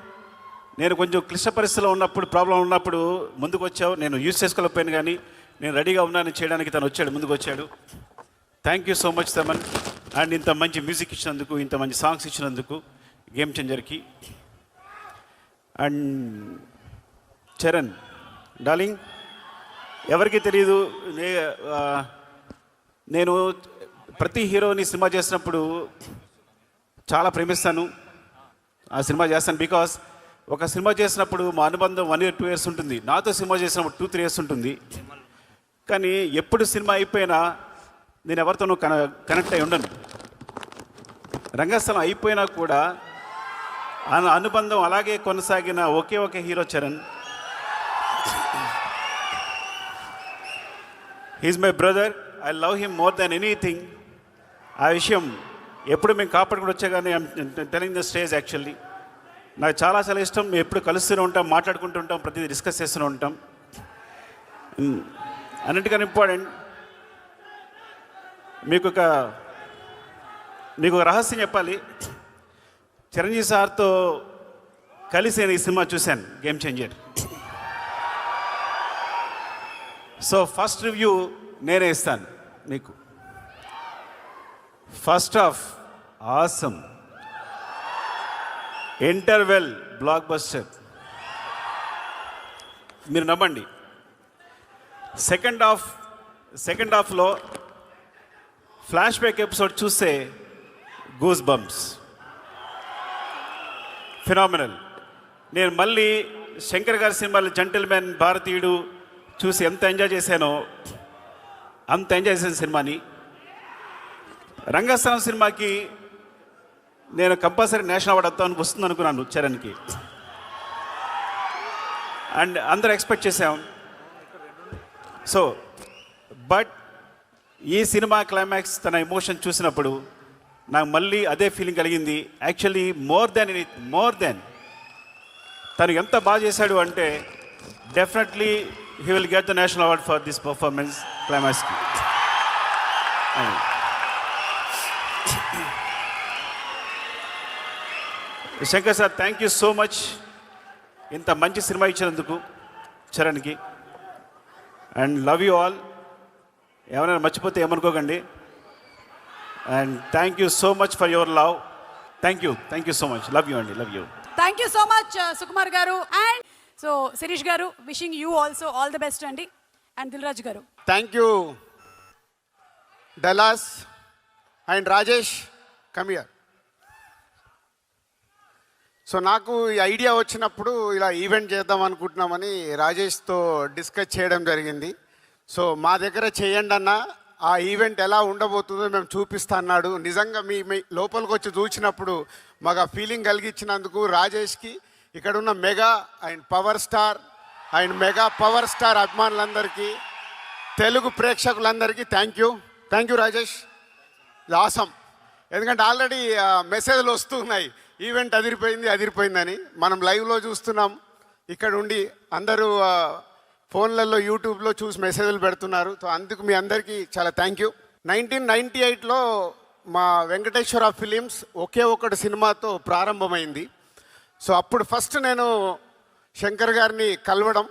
నేను కొంచెం క్లిష్ట పరిస్థితిలో ఉన్నప్పుడు, ప్రాబ్లం ఉన్నప్పుడు ముందుకు వచ్చావు. నేను యూజ్ చేసుకోలేకపోయాను, కానీ నేను రెడీగా ఉన్నాను చేయడానికి. తను వచ్చాడు, ముందుకు వచ్చాడు. Thank you so much Thaman. And ఇంత మంచి మ్యూజిక్ ఇచ్చినందుకు, ఇంత మంచి సాంగ్స్ ఇచ్చినందుకు గేమ్ చేంజర్కి. అండ్ చరణ్ డార్లింగ్, ఎవరికి తెలియదు, నేను ప్రతి హీరోని సినిమా చేసినప్పుడు చాలా ప్రేమిస్తాను. ఆ సినిమా చేస్తాను బికాస్ ఒక సినిమా చేసినప్పుడు మా అనుబంధం 1 year 2 years ఉంటుంది. నాతో సినిమా చేసినప్పుడు 2-3 years ఉంటుంది. కానీ ఎప్పుడు సినిమా అయిపోయినా నేను ఎవరితోనూ కనెక్ట్ అయి ఉండను. రంగస్థలం అయిపోయినా కూడా ఆ అనుబంధం అలాగే కొనసాగిన ఒకే ఒక hero Charan. He's my brother. I love him more than anything. ఆ విషయం ఎప్పుడు మేము కాపాడుకుని వచ్చా, కానీ టెలింగ్ ద స్టేజ్ యాక్చువల్లీ నాకు చాలా చాలా ఇష్టం. మేము ఎప్పుడు కలుస్తూనే ఉంటాం, మాట్లాడుకుంటూ ఉంటాం, ప్రతిదీ డిస్కస్ చేస్తూనే ఉంటాం. అన్నిటికన్నా ఇంపార్టెంట్, మీకు ఒక రహస్యం చెప్పాలి. చిరంజీవి సార్తో కలిసి నేను ఈ సినిమా చూశాను, game changer. So first review నేనే ఇస్తాను మీకు. First half awesome, interval block buster, మీరు నమ్మండి. సెకండ్ హాఫ్లో ఫ్లాష్ బ్యాక్ ఎపిసోడ్ చూస్తే గూస్ బంప్స్, ఫినామినల్. నేను మళ్ళీ శంకర్ గారి సినిమాలు జెంటిల్మెన్, భారతీయుడు చూసి ఎంత ఎంజాయ్ చేశానో అంత ఎంజాయ్ చేసిన సినిమాని. రంగస్థలం సినిమాకి నేను కంపల్సరీ నేషనల్ అవార్డు వస్తామని వస్తుంది అనుకున్నాను చరణ్కి, అండ్ అందరూ ఎక్స్పెక్ట్ చేసాం. సో బట్ ఈ సినిమా క్లైమాక్స్, తన ఎమోషన్ చూసినప్పుడు నాకు మళ్ళీ అదే ఫీలింగ్ కలిగింది. యాక్చువల్లీ మోర్ దెన్ తను ఎంత బాగా చేశాడు అంటే definitely he will get the national award for this performance క్లైమాక్స్కి. Shankar sir, thank you so much ఇంత మంచి సినిమా ఇచ్చినందుకు చరణ్కి. And love you all. ఎవరైనా మర్చిపోతే ఏమనుకోకండి. And thank you so much for your love. Thank you so much. Love you అండి, love you. Thank you so much Sukumar garu. And so Shirish garu, wishing you also all the best అండి. అండ్ దిల్ రాజు గారు. Thank you Dallas and Rajesh, come here. So నాకు ఈ ఐడియా వచ్చినప్పుడు ఇలా ఈవెంట్ చేద్దాం అనుకుంటున్నామని రాజేష్తో డిస్కస్ చేయడం జరిగింది. సో మా దగ్గర చేయండి అన్న, ఆ ఈవెంట్ ఎలా ఉండబోతుందో మేము చూపిస్తా అన్నాడు. నిజంగా మీ లోపలికి వచ్చి చూసినప్పుడు మాకు ఆ ఫీలింగ్ కలిగించినందుకు రాజేష్కి, ఇక్కడ ఉన్న మెగా అండ్ పవర్ స్టార్ అభిమానులందరికీ, తెలుగు ప్రేక్షకులందరికీ థ్యాంక్ యూ రాజేష్. ఆసం. ఎందుకంటే ఆల్రెడీ మెసేజ్లు వస్తున్నాయి, ఈవెంట్ అదిరిపోయిందని. మనం లైవ్లో చూస్తున్నాం, ఇక్కడ ఉండి అందరూ ఫోన్లలో యూట్యూబ్లో చూసి మెసేజ్లు పెడుతున్నారు. సో అందుకు మీ అందరికీ చాలా థ్యాంక్ యూ. 1998లో మా వెంకటేశ్వర ఫిలిమ్స్ ఒకే ఒకటి సినిమాతో ప్రారంభమైంది. సో అప్పుడు ఫస్ట్ నేను శంకర్ గారిని కలవడం,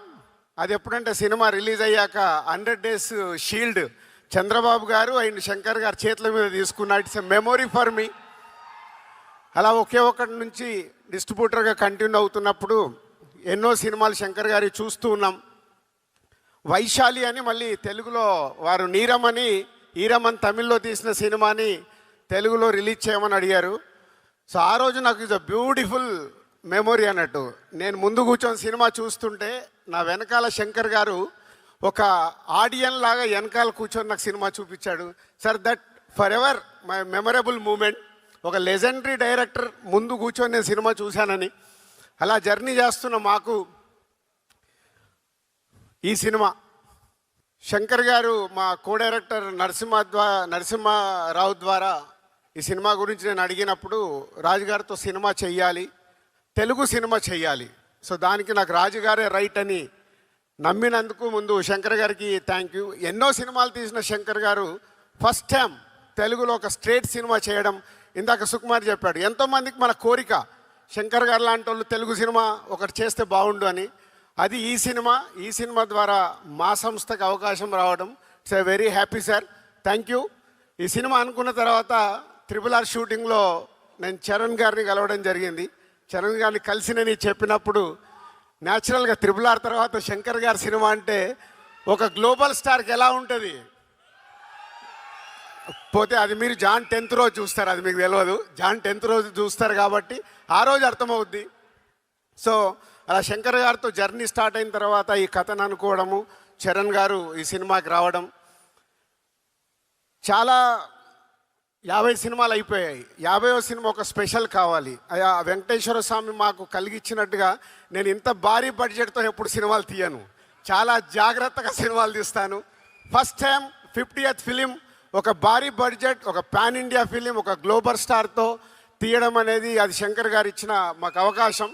అది ఎప్పుడంటే సినిమా రిలీజ్ అయ్యాక 100 days షీల్డ్ చంద్రబాబు గారు అండ్ శంకర్ గారు చేతుల మీద తీసుకున్నా. It's a memory for me. అలా ఒకే ఒకటి నుంచి డిస్ట్రిబ్యూటర్గా కంటిన్యూ అవుతున్నప్పుడు ఎన్నో సినిమాలు శంకర్ గారి చూస్తూ ఉన్నాం. వైశాలి అని మళ్ళీ తెలుగులో వారు ఈరమన్ తమిళ్లో తీసిన సినిమాని తెలుగులో రిలీజ్ చేయమని అడిగారు. సో ఆ రోజు నాకు ఇట్స్ అ బ్యూటిఫుల్ మెమొరీ అన్నట్టు. నేను ముందు కూర్చొని సినిమా చూస్తుంటే నా వెనకాల శంకర్ గారు ఒక ఆడియన్ లాగా వెనకాల కూర్చొని నాకు సినిమా చూపించాడు. Sir that forever my memorable moment. ఒక లెజెండరీ డైరెక్టర్ ముందు కూర్చొని నేను సినిమా చూశానని. అలా జర్నీ చేస్తున్న మాకు ఈ సినిమా శంకర్ గారు మా కో డైరెక్టర్ నరసింహారావు ద్వారా ఈ సినిమా గురించి నేను అడిగినప్పుడు రాజుగారితో సినిమా చెయ్యాలి, తెలుగు సినిమా చెయ్యాలి. సో దానికి నాకు రాజుగారే రైట్ అని నమ్మినందుకు ముందు శంకర్ గారికి థ్యాంక్ యూ. ఎన్నో సినిమాలు తీసిన శంకర్ గారు ఫస్ట్ టైం తెలుగులో ఒక స్ట్రేట్ సినిమా చేయడం. ఇందాక సుకుమార్ చెప్పాడు, ఎంతోమందికి మన కోరిక శంకర్ గారు లాంటి వాళ్ళు తెలుగు సినిమా ఒకటి చేస్తే బాగుండు అని. అది ఈ సినిమా ద్వారా మా సంస్థకు అవకాశం రావడం. It's a very happy sir, thank you. ఈ సినిమా అనుకున్న తర్వాత RRR షూటింగ్లో నేను చరణ్ గారిని కలవడం జరిగింది. చరణ్ గారిని కలిసినని చెప్పినప్పుడు న్యాచురల్గా RRR తర్వాత శంకర్ గారి సినిమా అంటే ఒక గ్లోబల్ స్టార్కి ఎలా ఉంటుంది పోతే అది మీరు జాన్ 10th రోజు చూస్తారు, అది మీకు తెలియదు. జాన్ 10th రోజు చూస్తారు కాబట్టి ఆ రోజు అర్థమవుద్ది. సో అలా శంకర్ గారితో జర్నీ స్టార్ట్ అయిన తర్వాత ఈ కథను అనుకోవడము, చరణ్ గారు ఈ సినిమాకి రావడం, చాలా 50 సినిమాలు అయిపోయాయి. 50వ సినిమా ఒక స్పెషల్ కావాలి. ఆ వెంకటేశ్వర స్వామి మాకు కలిగించినట్టుగా నేను ఇంత భారీ బడ్జెట్తో ఎప్పుడు సినిమాలు తీయను, చాలా జాగ్రత్తగా సినిమాలు తీస్తాను. ఫస్ట్ టైం 50th ఫిలిం ఒక భారీ బడ్జెట్, ఒక పాన్ ఇండియా ఫిలిం, ఒక గ్లోబల్ స్టార్తో తీయడం అనేది అది శంకర్ గారు ఇచ్చిన మాకు అవకాశం.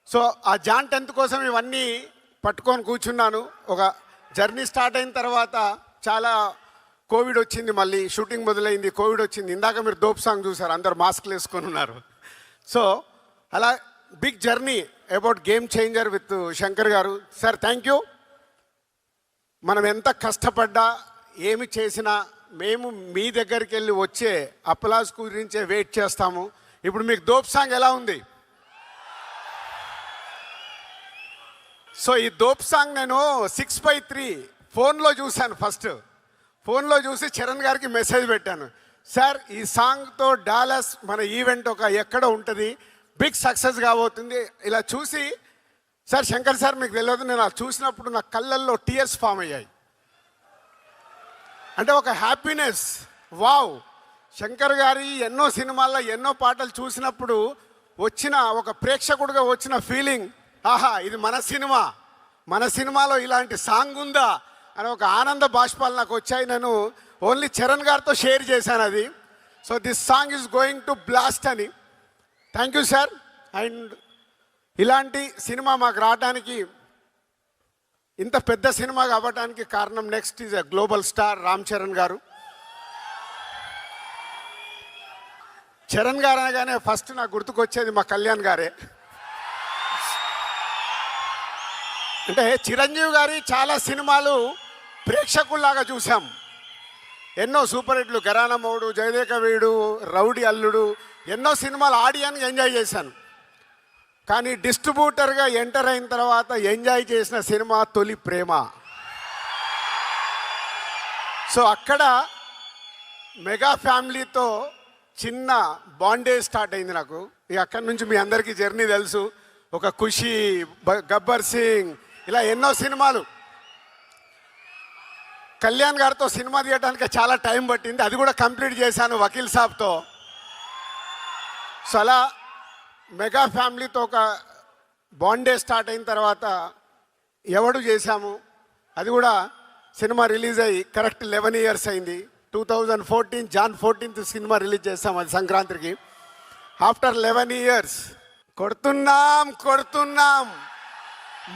సో ఆ జాన్ 10th కోసం ఇవన్నీ పట్టుకొని కూర్చున్నాను. ఒక జర్నీ స్టార్ట్ అయిన తర్వాత చాలా కోవిడ్ వచ్చింది, మళ్ళీ షూటింగ్ మొదలైంది, కోవిడ్ వచ్చింది. ఇందాక మీరు దోప్ సాంగ్ చూసారు, అందరు మాస్క్లు వేసుకొని ఉన్నారు. సో అలా big journey about game changer with Shankar garu. Sir thank you. మనం ఎంత కష్టపడ్డా ఏమి చేసినా మేము మీ దగ్గరికి వెళ్ళి వచ్చే అప్లాస్ గురించే వెయిట్ చేస్తాము. ఇప్పుడు మీకు దోప్ సాంగ్ ఎలా ఉంది? సో ఈ దోప్ సాంగ్ నేను 6/3 ఫోన్లో చూశాను. ఫోన్లో చూసి చరణ్ గారికి మెసేజ్ పెట్టాను, సార్ ఈ సాంగ్తో డాలస్ మన ఈవెంట్ ఒక ఎక్కడ ఉంటుంది, బిగ్ సక్సెస్ కాబోతుంది. ఇలా చూసి సార్ శంకర్ సార్ మీకు తెలియదు, నేను అలా చూసినప్పుడు నా కళ్ళల్లో టీయర్స్ ఫామ్ అయ్యాయి. అంటే ఒక హ్యాపీనెస్. వావ్, శంకర్ గారి ఎన్నో సినిమాల్లో ఎన్నో పాటలు చూసినప్పుడు వచ్చిన ఒక ప్రేక్షకుడిగా వచ్చిన ఫీలింగ్, ఆహా ఇది మన సినిమాలో ఇలాంటి సాంగ్ ఉందా అని ఒక ఆనంద బాష్పాలు నాకు వచ్చాయి. నేను ఓన్లీ చరణ్ గారితో షేర్ చేశాను అది. So this song is going to blast అని. Thank you sir. అండ్ ఇలాంటి సినిమా మాకు రావడానికి, ఇంత పెద్ద సినిమా అవ్వడానికి కారణం next is a global star Ram Charan garu. Charan గారు అనగానే ఫస్ట్ నాకు గుర్తుకొచ్చేది మా కళ్యాణ్ గారే. అంటే చిరంజీవి గారి చాలా సినిమాలు ప్రేక్షకుల్లాగా చూసాం. ఎన్నో సూపర్ హిట్లు, ఘరానా మౌడు, జయదేక వీడు, రౌడీ అల్లుడు, ఎన్నో సినిమాలు ఆడియన్గా ఎంజాయ్ చేశాను. కానీ డిస్ట్రిబ్యూటర్గా ఎంటర్ అయిన తర్వాత ఎంజాయ్ చేసిన సినిమా తొలి ప్రేమ. సో అక్కడ మెగా ఫ్యామిలీతో చిన్న బాండేజ్ స్టార్ట్ అయింది నాకు. ఇక అక్కడి నుంచి మీ అందరికీ జర్నీ తెలుసు. ఒక ఖుషి, గబ్బర్ సింగ్, ఇలా ఎన్నో సినిమాలు. కళ్యాణ్ గారితో సినిమా తీయడానికి చాలా టైం పట్టింది, అది కూడా కంప్లీట్ చేశాను వకీల్ సాబ్తో. సో అలా మెగా ఫ్యామిలీతో ఒక బాండే స్టార్ట్ అయిన తర్వాత ఎవడు చేశాము, అది కూడా సినిమా రిలీజ్ అయ్యి కరెక్ట్ 11 years అయింది. 2014 జాన్ 14th సినిమా రిలీజ్ చేస్తాం, అది సంక్రాంతికి. ఆఫ్టర్ 11 years కొడుతున్నాం,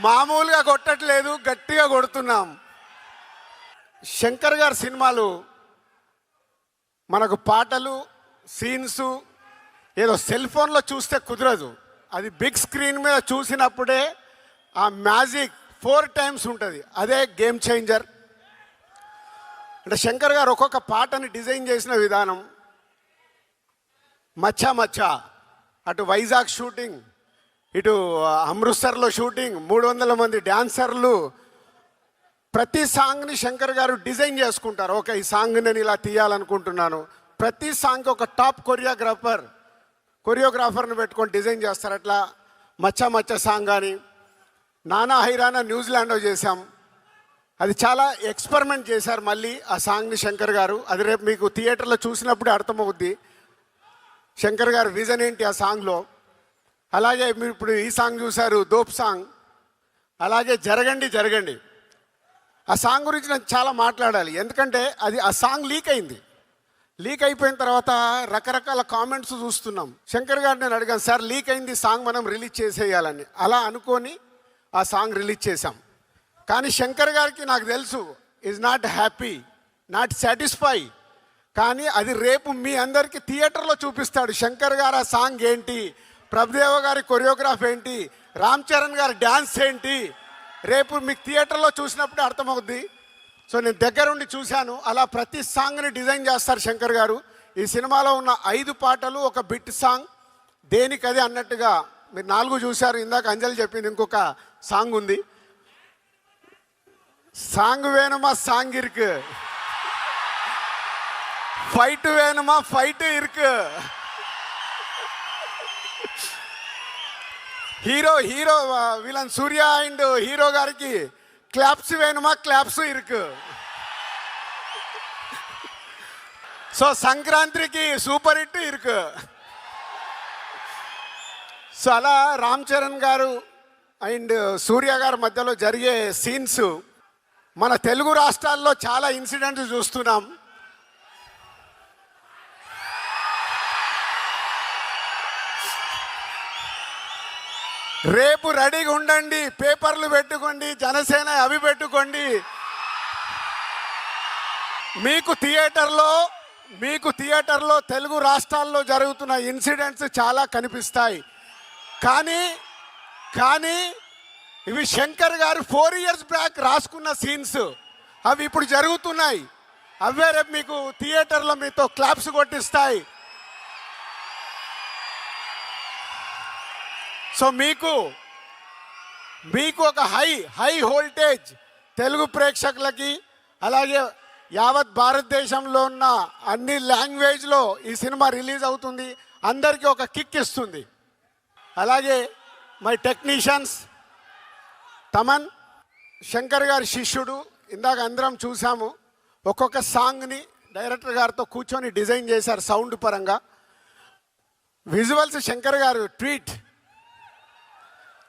మామూలుగా కొట్టట్లేదు, గట్టిగా కొడుతున్నాం. శంకర్ గారి సినిమాలు మనకు పాటలు, సీన్స్ ఏదో సెల్ ఫోన్లో చూస్తే కుదరదు. అది బిగ్ స్క్రీన్ మీద చూసినప్పుడే ఆ మ్యాజిక్ 4 times ఉంటుంది. అదే గేమ్ చేంజర్. అంటే శంకర్ గారు ఒక్కొక్క పాటని డిజైన్ చేసిన విధానం, మచ్చా అటు వైజాగ్ షూటింగ్, ఇటు అమృత్సర్లో షూటింగ్, 300 మంది డ్యాన్సర్లు, ప్రతి సాంగ్ని శంకర్ గారు డిజైన్ చేసుకుంటారు. ఓకే, ఈ సాంగ్ నేను ఇలా తీయాలనుకుంటున్నాను. ప్రతి సాంగ్కి ఒక టాప్ కొరియోగ్రాఫర్ని పెట్టుకొని డిజైన్ చేస్తారు. అట్లా మచ్చ మచ్చ సాంగ్ కానీ, నానా హైరానా న్యూజిలాండ్లో చేశాం. అది చాలా ఎక్స్పెరిమెంట్ చేశారు మళ్ళీ ఆ సాంగ్ని శంకర్ గారు. అది రేపు మీకు థియేటర్లో చూసినప్పుడే అర్థమవుద్ది శంకర్ గారు విజన్ ఏంటి ఆ సాంగ్లో. అలాగే మీరు ఇప్పుడు ఈ సాంగ్ చూశారు, దోప్ సాంగ్. అలాగే జరగండి జరగండి, ఆ సాంగ్ గురించి నేను చాలా మాట్లాడాలి. ఎందుకంటే అది ఆ సాంగ్ లీక్ అయింది. లీక్ అయిపోయిన తర్వాత రకరకాల కామెంట్స్ చూస్తున్నాం. శంకర్ గారు నేను అడిగాను, సార్ లీక్ అయింది సాంగ్ మనం రిలీజ్ చేసేయాలని. అలా అనుకొని ఆ సాంగ్ రిలీజ్ చేశాం. కానీ శంకర్ గారికి నాకు తెలుసు is not happy, not satisfy. కానీ అది రేపు మీ అందరికీ థియేటర్లో చూపిస్తాడు. శంకర్ గారు ఆ సాంగ్ ఏంటి, ప్రభుదేవ గారి కొరియోగ్రాఫ్ ఏంటి, రామ్ చరణ్ గారి డ్యాన్స్ ఏంటి, రేపు మీకు థియేటర్లో చూసినప్పుడే అర్థమవుద్ది. సో నేను దగ్గరుండి చూశాను. అలా ప్రతి సాంగ్ని డిజైన్ చేస్తారు శంకర్ గారు. ఈ సినిమాలో ఉన్న 5 పాటలు ఒక బిట్ సాంగ్, దేనికది అన్నట్టుగా. మీరు 4 చూశారు, ఇందాక అంజలి చెప్పింది ఇంకొక సాంగ్ ఉంది. సాంగ్ వేணுమా సాంగ్ ఇరుకు, ఫైట్ వేணுమా ఫైట్ ఇరుకు, hero villain Surya and hero గారికి క్లాప్స్ వేணுమా క్లాప్స్ ఇరుకు. సో సంక్రాంతికి సూపర్ హిట్ ఇరుకు. సో అలా రామ్ చరణ్ గారు అండ్ సూర్య గారి మధ్యలో జరిగే సీన్స్ మన తెలుగు రాష్ట్రాల్లో చాలా ఇన్సిడెంట్స్ చూస్తున్నాం. రేపు రెడీగా ఉండండి, పేపర్లు పెట్టుకోండి, జనసేన అవి పెట్టుకోండి. మీకు థియేటర్లో తెలుగు రాష్ట్రాల్లో జరుగుతున్న ఇన్సిడెంట్స్ చాలా కనిపిస్తాయి. కానీ ఇవి శంకర్ గారు 4 years బ్యాక్ రాసుకున్న సీన్స్, అవి ఇప్పుడు జరుగుతున్నాయి. అవే రేపు మీకు థియేటర్లో మీతో క్లాప్స్ కొట్టిస్తాయి. సో మీకు ఒక హై వోల్టేజ్ తెలుగు ప్రేక్షకులకి, అలాగే యావత్ భారతదేశంలో ఉన్న అన్ని లాంగ్వేజ్లో ఈ సినిమా రిలీజ్ అవుతుంది. అందరికీ ఒక కిక్ ఇస్తుంది. అలాగే మై టెక్నీషియన్స్ తమన్ శంకర్ గారి శిష్యుడు. ఇందాక అందరం చూసాము, ఒక్కొక్క సాంగ్ని డైరెక్టర్ గారితో కూర్చొని డిజైన్ చేశారు సౌండ్ పరంగా. విజువల్స్ శంకర్ గారు ట్వీట్.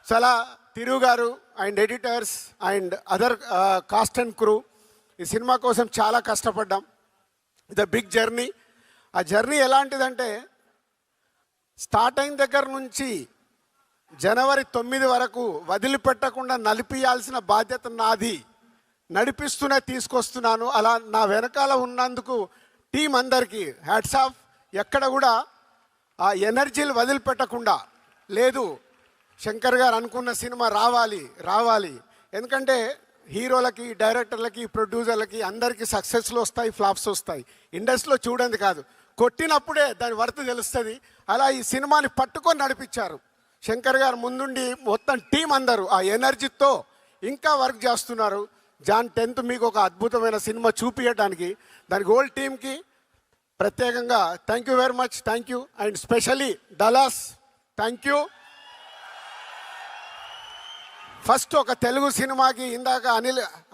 చాలా తిరు గారు and editors and other cost and crew ఈ సినిమా కోసం చాలా కష్టపడ్డాం. ఇది బిగ్ జర్నీ. ఆ జర్నీ ఎలాంటిదంటే స్టార్ట్ అయిన దగ్గర నుంచి జనవరి 9 వరకు వదిలిపెట్టకుండా నడిపియాల్సిన బాధ్యత నాది. నడిపిస్తూనే తీసుకొస్తున్నాను. అలా నా వెనకాల ఉన్నందుకు టీం అందరికీ హ్యాట్స్ ఆఫ్. ఎక్కడ కూడా ఆ ఎనర్జీలు వదిలిపెట్టకుండా లేదు, శంకర్ గారు అనుకున్న సినిమా రావాలి. ఎందుకంటే హీరోలకి, డైరెక్టర్లకి, ప్రొడ్యూసర్లకి అందరికీ సక్సెస్లు వస్తాయి, ఫ్లాప్స్ వస్తాయి. ఇండస్ట్రీలో చూడండి కాదు, కొట్టినప్పుడే దాని వర్త్ తెలుస్తుంది. అలా ఈ సినిమాని పట్టుకొని నడిపించారు శంకర్ గారు. ముందుండి మొత్తం టీం అందరూ ఆ ఎనర్జీతో ఇంకా వర్క్ చేస్తున్నారు. జాన్ 10th మీకు ఒక అద్భుతమైన సినిమా చూపించడానికి దానికి హోల్ టీమ్కి ప్రత్యేకంగా thank you very much. Thank you. And specially Dallas thank you. First ఒక తెలుగు సినిమాకి, ఇందాక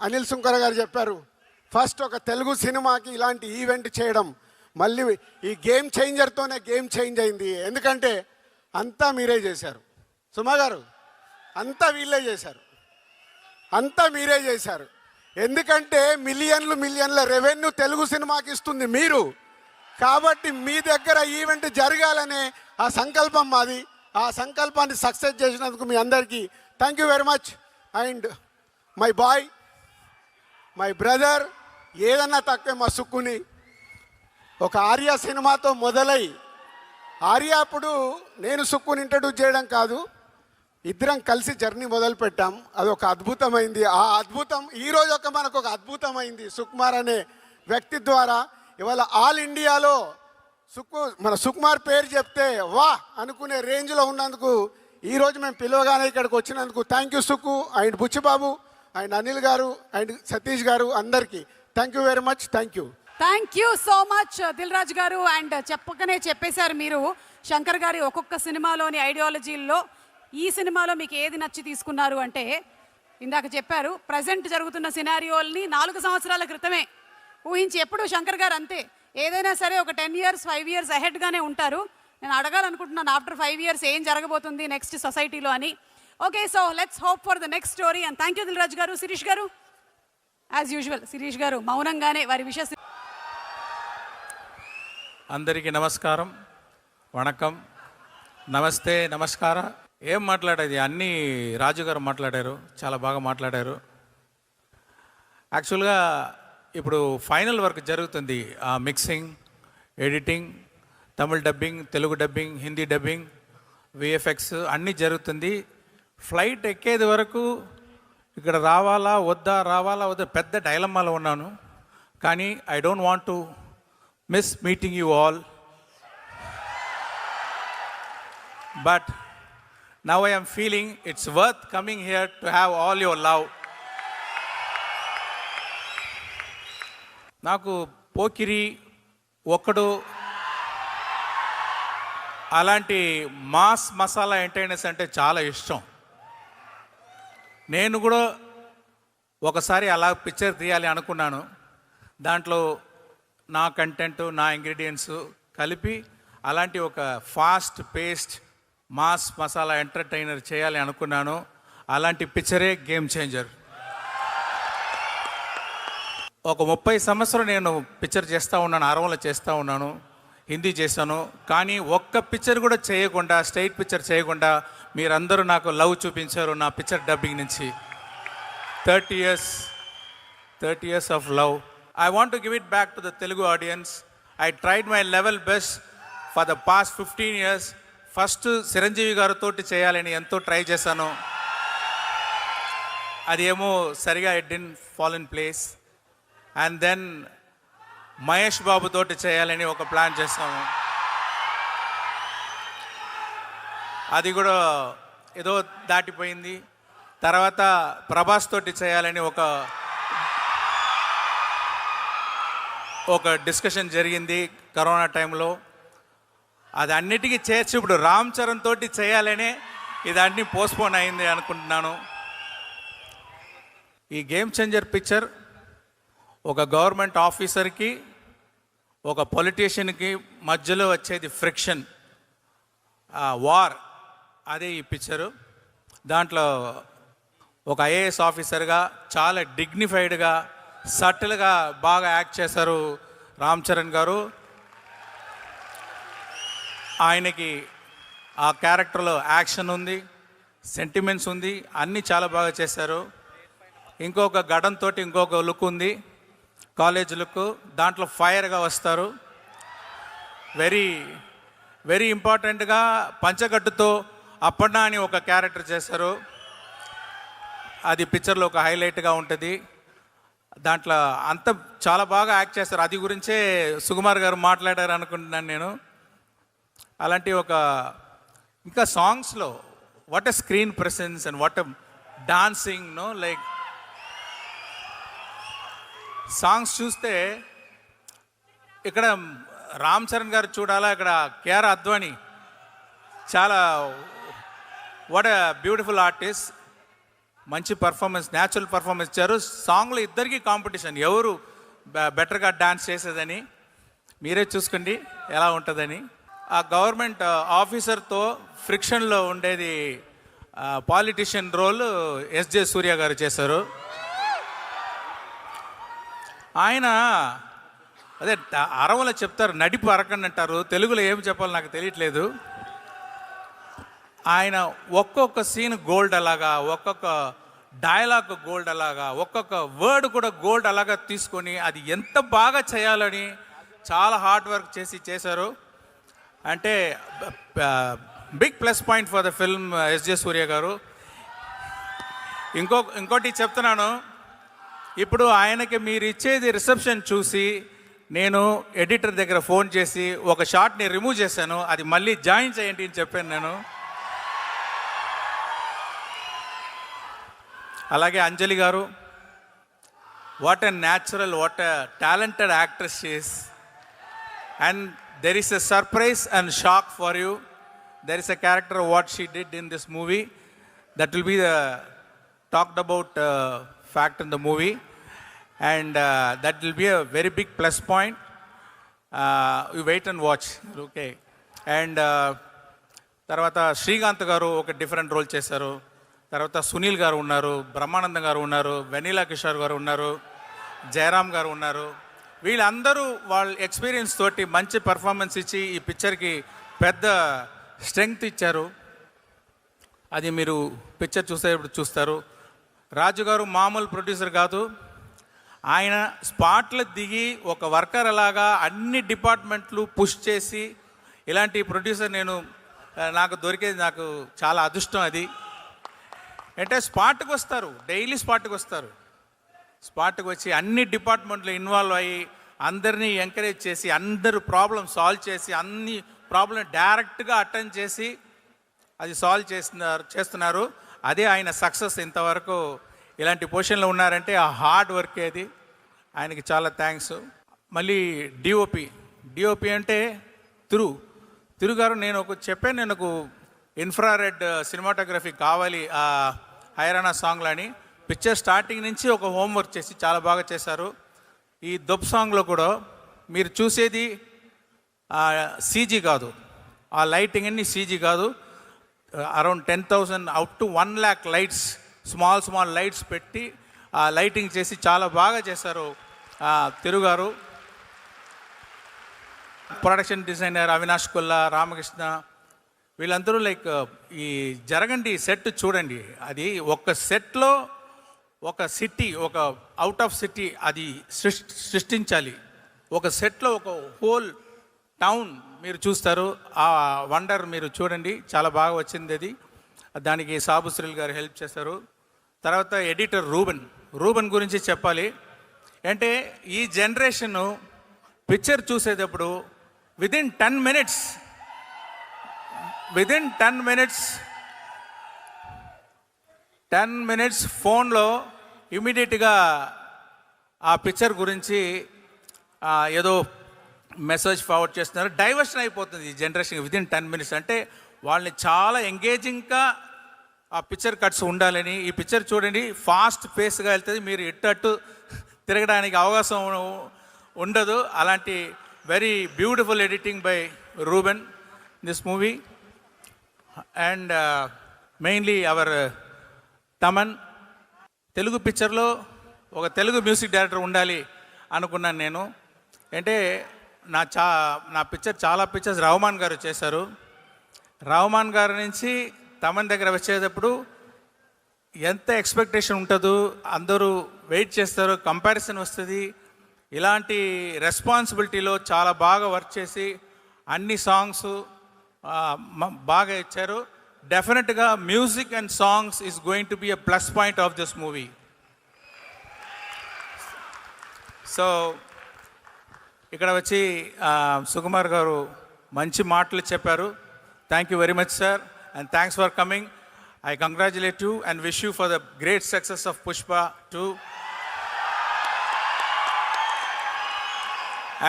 అనిల్ సుంకర గారు చెప్పారు, ఫస్ట్ ఒక తెలుగు సినిమాకి ఇలాంటి ఈవెంట్ చేయడం, మళ్ళీ ఈ గేమ్ చేంజర్తోనే గేమ్ చేంజ్ అయింది. ఎందుకంటే అంతా మీరే చేశారు సుమా గారు, అంతా వీళ్ళే చేశారు, అంతా మీరే చేశారు. ఎందుకంటే మిలియన్ల రెవెన్యూ తెలుగు సినిమాకి ఇస్తుంది మీరు. కాబట్టి మీ దగ్గర ఈవెంట్ జరగాలనే ఆ సంకల్పం మాది. ఆ సంకల్పాన్ని సక్సెస్ చేసినందుకు మీ అందరికీ thank you very much. And my boy, my brother, ఏదన్నా తక్కువే మా సుక్కుని. ఒక ఆర్య సినిమాతో మొదలై, ఆర్య అప్పుడు నేను సుక్కుని ఇంట్రడ్యూస్ చేయడం కాదు, ఇద్దరం కలిసి జర్నీ మొదలు పెట్టాం. అది ఒక అద్భుతమైంది. ఆ అద్భుతం ఈరోజు మనకు ఒక అద్భుతమైంది సుకుమార్ అనే వ్యక్తి ద్వారా. ఇవాళ ఆల్ ఇండియాలో మన సుకుమార్ పేరు చెప్తే వా అనుకునే రేంజ్లో ఉన్నందుకు ఈరోజు మేము పిలవగానే ఇక్కడికి వచ్చినందుకు thank you Sukku and Buchibabu and Anil garu and Satish garu అందరికీ thank you very much. Thank you. Thank you so much Dil Raju garu. And చెప్పకనే చెప్పేశారు మీరు, శంకర్ గారి ఒక్కొక్క సినిమాలోని ఐడియాలజీల్లో ఈ సినిమాలో మీకు ఏది నచ్చి తీసుకున్నారు అంటే, ఇందాక చెప్పారు ప్రజెంట్ జరుగుతున్న సినారియోల్ని 4 సంవత్సరాల క్రితమే ఊహించి, ఎప్పుడు శంకర్ గారు అంతే, ఏదైనా సరే ఒక 10 years 5 years అహెడ్గానే ఉంటారు. నేను అడగాలనుకుంటున్నాను ఆఫ్టర్ 5 years ఏం జరగబోతుంది నెక్స్ట్ సొసైటీలో అని. Okay, so let's hope for the next story. And thank you Dil Raju garu. Shirish గారు, యాజ్ యూజువల్ శిరీష్ గారు మౌనంగానే వారి విషయ. అందరికీ నమస్కారం, వణకం, నమస్తే, నమస్కార. ఏం మాట్లాడేది, అన్నీ రాజు గారు మాట్లాడారు, చాలా బాగా మాట్లాడారు. యాక్చువల్గా ఇప్పుడు ఫైనల్ వర్క్ జరుగుతుంది, mixing, editing, Tamil dubbing, Telugu dubbing, Hindi dubbing, VFX అన్నీ జరుగుతుంది. ఫ్లైట్ ఎక్కేది వరకు ఇక్కడ రావాలా వద్దా పెద్ద డైలమాలో ఉన్నాను. కానీ I don't want to miss meeting you all, but now I am feeling it's worth coming here to have all your love. నాకు పోకిరి, ఒక్కడు అలాంటి మాస్ మసాలా ఎంటర్టైనర్స్ అంటే చాలా ఇష్టం. నేను కూడా ఒకసారి అలా పిక్చర్ తీయాలి అనుకున్నాను. దాంట్లో నా కంటెంట్, నా ఇంగ్రీడియంట్స్ కలిపి అలాంటి ఒక fast paced mass masala entertainer చేయాలి అనుకున్నాను. అలాంటి పిక్చరే గేమ్ చేంజర్. ఒక 30 సంవత్సరం నేను పిక్చర్ చేస్తూ ఉన్నాను, అరవలో చేస్తూ ఉన్నాను, హిందీ చేశాను. కానీ ఒక్క పిక్చర్ కూడా చేయకుండా, స్ట్రైట్ పిక్చర్ చేయకుండా మీరందరూ నాకు లవ్ చూపించారు నా పిక్చర్ డబ్బింగ్ నుంచి. 30 years of love. I want to give it back to the Telugu audience. I tried my level best for the past 15 years. First Chiranjeevi గారితో చేయాలని ఎంతో ట్రై చేశాను. అది ఏమో సరిగా it didn't fall in place. And then Mahesh Babu తోటి చేయాలని ఒక ప్లాన్ చేస్తాము. అది కూడా ఏదో దాటిపోయింది. తర్వాత ప్రభాస్ తోటి చేయాలని ఒక డిస్కషన్ జరిగింది కరోనా టైంలో. అది అన్నిటికీ చేర్చి ఇప్పుడు రామ్ చరణ్ తోటి చేయాలనే ఇదన్నీ పోస్ట్పోన్ అయింది అనుకుంటున్నాను. ఈ గేమ్ చేంజర్ పిక్చర్ ఒక గవర్నమెంట్ ఆఫీసర్కి ఒక పొలిటీషియన్కి మధ్యలో వచ్చేది ఫ్రిక్షన్, వార్, అదే ఈ పిక్చరు. దాంట్లో ఒక ఐఏఎస్ ఆఫీసర్గా చాలా డిగ్నిఫైడ్గా సటిల్గా బాగా యాక్ట్ చేశారు రామ్ చరణ్ గారు. ఆయనకి ఆ క్యారెక్టర్లో యాక్షన్ ఉంది, సెంటిమెంట్స్ ఉంది, అన్నీ చాలా బాగా చేశారు. ఇంకొక గడంతో ఇంకొక లుక్ ఉంది, కాలేజ్ లుక్. దాంట్లో ఫైర్గా వస్తారు. వెరీ వెరీ ఇంపార్టెంట్గా పంచగట్టుతో అప్పన్న అని ఒక క్యారెక్టర్ చేశారు. అది పిక్చర్లో ఒక హైలైట్గా ఉంటుంది. దాంట్లో అంత చాలా బాగా యాక్ట్ చేస్తారు. అది గురించే సుకుమార్ గారు మాట్లాడారు అనుకుంటున్నాను నేను. అలాంటి ఒక ఇంకా సాంగ్స్లో what a screen presence and what a dancing, no like songs చూస్తే ఇక్కడ రామ్ చరణ్ గారు చూడాలా, ఇక్కడ కేఆర్ అద్వానీ చాలా వాట్ ఎ బ్యూటిఫుల్ ఆర్టిస్ట్, మంచి పర్ఫార్మెన్స్, న్యాచురల్ పర్ఫార్మెన్స్ ఇచ్చారు. సాంగ్లో ఇద్దరికి కాంపిటీషన్, ఎవరు బెటర్గా డాన్స్ చేసేదని మీరే చూసుకోండి ఎలా ఉంటుందని. ఆ గవర్నమెంట్ ఆఫీసర్తో ఫ్రిక్షన్లో ఉండేది పాలిటిషియన్ రోల్ ఎస్జే సూర్య గారు చేశారు. ఆయన అదే అరవలో చెప్తారు, నడిపు అరకండి అంటారు, తెలుగులో ఏం చెప్పాలో నాకు తెలియట్లేదు. ఆయన ఒక్కొక్క సీన్ గోల్డ్ అలాగా, ఒక్కొక్క డైలాగ్ గోల్డ్ అలాగా, ఒక్కొక్క వర్డ్ కూడా గోల్డ్ అలాగా తీసుకొని అది ఎంత బాగా చేయాలని చాలా హార్డ్ వర్క్ చేశారు. అంటే big plus point for the film S J Surya garu. ఇంకోటి చెప్తున్నాను, ఇప్పుడు ఆయనకి మీరు ఇచ్చేది రిసెప్షన్ చూసి నేను ఎడిటర్ దగ్గర ఫోన్ చేసి ఒక షాట్ని రిమూవ్ చేశాను, అది మళ్ళీ జాయిన్ చేయండి అని చెప్పాను నేను. అలాగే అంజలి గారు, what a natural, what a talented actress she is. And there is a surprise and shock for you. there is a character what she did in this movie that will be the talked about fact in the movie, and that will be a very big plus point. You wait and watch, okay? And తర్వాత శ్రీకాంత్ గారు ఒక డిఫరెంట్ రోల్ చేశారు. తర్వాత సునీల్ గారు ఉన్నారు, బ్రహ్మానందం గారు ఉన్నారు, వెనీలా కిషోర్ గారు ఉన్నారు, జయరామ్ గారు ఉన్నారు. వీళ్ళందరూ వాళ్ళ ఎక్స్పీరియన్స్ తోటి మంచి పర్ఫార్మెన్స్ ఇచ్చి ఈ పిక్చర్కి పెద్ద స్ట్రెంగ్త్ ఇచ్చారు. అది మీరు పిక్చర్ చూసేటప్పుడు చూస్తారు. రాజు గారు మామూలు ప్రొడ్యూసర్ కాదు. ఆయన స్పాట్లో దిగి ఒక వర్కర్ అలాగా అన్ని డిపార్ట్మెంట్లు పుష్ చేసి ఇలాంటి ప్రొడ్యూసర్ నాకు దొరికేది నాకు చాలా అదృష్టం. అది అంటే స్పాట్కి వస్తారు, డైలీ స్పాట్కి వస్తారు. స్పాట్కి వచ్చి అన్ని డిపార్ట్మెంట్లు ఇన్వాల్వ్ అయ్యి అందరినీ ఎంకరేజ్ చేసి అందరూ ప్రాబ్లం సాల్వ్ చేసి అన్ని ప్రాబ్లం డైరెక్ట్గా అటెండ్ చేసి అది సాల్వ్ చేస్తున్నారు. అదే ఆయన సక్సెస్. ఇంతవరకు ఇలాంటి పొజిషన్లో ఉన్నారంటే ఆ హార్డ్ వర్క్ అది. ఆయనకి చాలా థ్యాంక్స్. మళ్ళీ డిఓపి అంటే తిరుగారు నేను నాకు ఇన్ఫ్రారెడ్ సినిమాటోగ్రఫీ కావాలి ఆ హైరానా సాంగ్లో అని. పిక్చర్ స్టార్టింగ్ నుంచి ఒక హోంవర్క్ చేసి చాలా బాగా చేశారు. ఈ దొబ్ సాంగ్లో కూడా మీరు చూసేది సీజీ కాదు, ఆ లైటింగ్ అన్ని సీజీ కాదు. Around 10,000 up to 1 lakh lights, small lights పెట్టి ఆ లైటింగ్ చేసి చాలా బాగా చేశారు తిరుగారు. ప్రొడక్షన్ డిజైనర్ అవినాష్ కొల్లా, రామకృష్ణ, వీళ్ళందరూ లైక్ ఈ జరగండి సెట్ చూడండి. అది ఒక సెట్లో ఒక సిటీ, ఒక అవుట్ ఆఫ్ సిటీ అది సృష్టించాలి. ఒక సెట్లో ఒక హోల్ టౌన్ మీరు చూస్తారు. ఆ వండర్ మీరు చూడండి, చాలా బాగా వచ్చింది అది. దానికి సాబుశ్రీల్ గారు హెల్ప్ చేశారు. తర్వాత ఎడిటర్ రూబెన్ గురించి చెప్పాలి. అంటే ఈ జనరేషన్ పిక్చర్ చూసేటప్పుడు విదిన్ 10 మినిట్స్ ఫోన్లో ఇమీడియట్గా ఆ పిక్చర్ గురించి ఏదో మెసేజ్ ఫార్వర్డ్ చేస్తున్నారు. డైవర్షన్ అయిపోతుంది ఈ జనరేషన్ విదిన్ 10 minutes. అంటే వాళ్ళని చాలా ఎంగేజింగ్గా ఆ పిక్చర్ కట్స్ ఉండాలని. ఈ పిక్చర్ చూడండి, ఫాస్ట్ పేస్గా వెళ్తుంది, మీరు ఇట్టట్టు తిరగడానికి అవకాశం ఉండదు. అలాంటి very beautiful editing by Ruben this movie. And mainly our Thaman. Telugu పిక్చర్లో ఒక తెలుగు మ్యూజిక్ డైరెక్టర్ ఉండాలి అనుకున్నాను నేను. అంటే నా పిక్చర్ చాలా పిక్చర్స్ రహమాన్ గారు చేశారు. రహమాన్ గారి నుంచి తమన్ దగ్గర వచ్చేటప్పుడు ఎంత ఎక్స్పెక్టేషన్ ఉంటుందో, అందరూ వెయిట్ చేస్తారు, కంపారిజన్ వస్తుంది. ఇలాంటి రెస్పాన్సిబిలిటీలో చాలా బాగా వర్క్ చేసి అన్ని సాంగ్స్ బాగా ఇచ్చారు. డెఫినెట్గా music and songs is going to B a plus point of this movie. So ఇక్కడ వచ్చి సుకుమార్ గారు మంచి మాటలు చెప్పారు. Thank you very much sir, and thanks for coming. I congratulate you and wish you for the great success of Pushpa 2.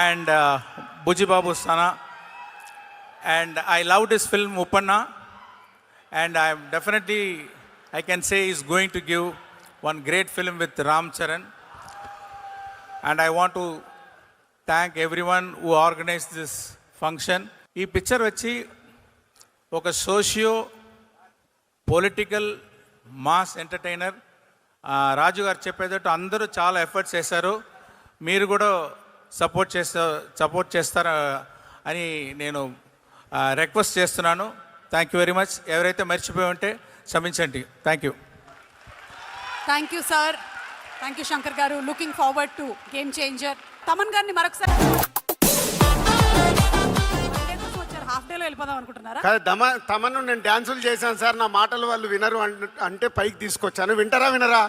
And Buji Babu Sana, and I loved his film Uppanna, and I can say he's going to give one great film with Ram Charan. And I want to thank everyone who organized this function. ఈ పిక్చర్ వచ్చి ఒక సోషియో పొలిటికల్ మాస్ ఎంటర్టైనర్. రాజు గారు చెప్పేటట్టు అందరూ చాలా ఎఫర్ట్స్ చేశారు. మీరు కూడా సపోర్ట్ చేస్తారా అని నేను రిక్వెస్ట్ చేస్తున్నాను. Thank you very much. ఎవరైతే మర్చిపోయి ఉంటే క్షమించండి. Thank you. Thank you sir. Thank you Shankar garu. Looking forward to game changer. Thaman గారిని మరొకసారి హాఫ్ డేలో వెళ్ళిపోదాం అనుకుంటున్నారా? తమను నేను డ్యాన్సులు చేశాను సార్, నా మాటలు వాళ్ళు వినరు అంటే పైకి తీసుకొచ్చాను. వినరా?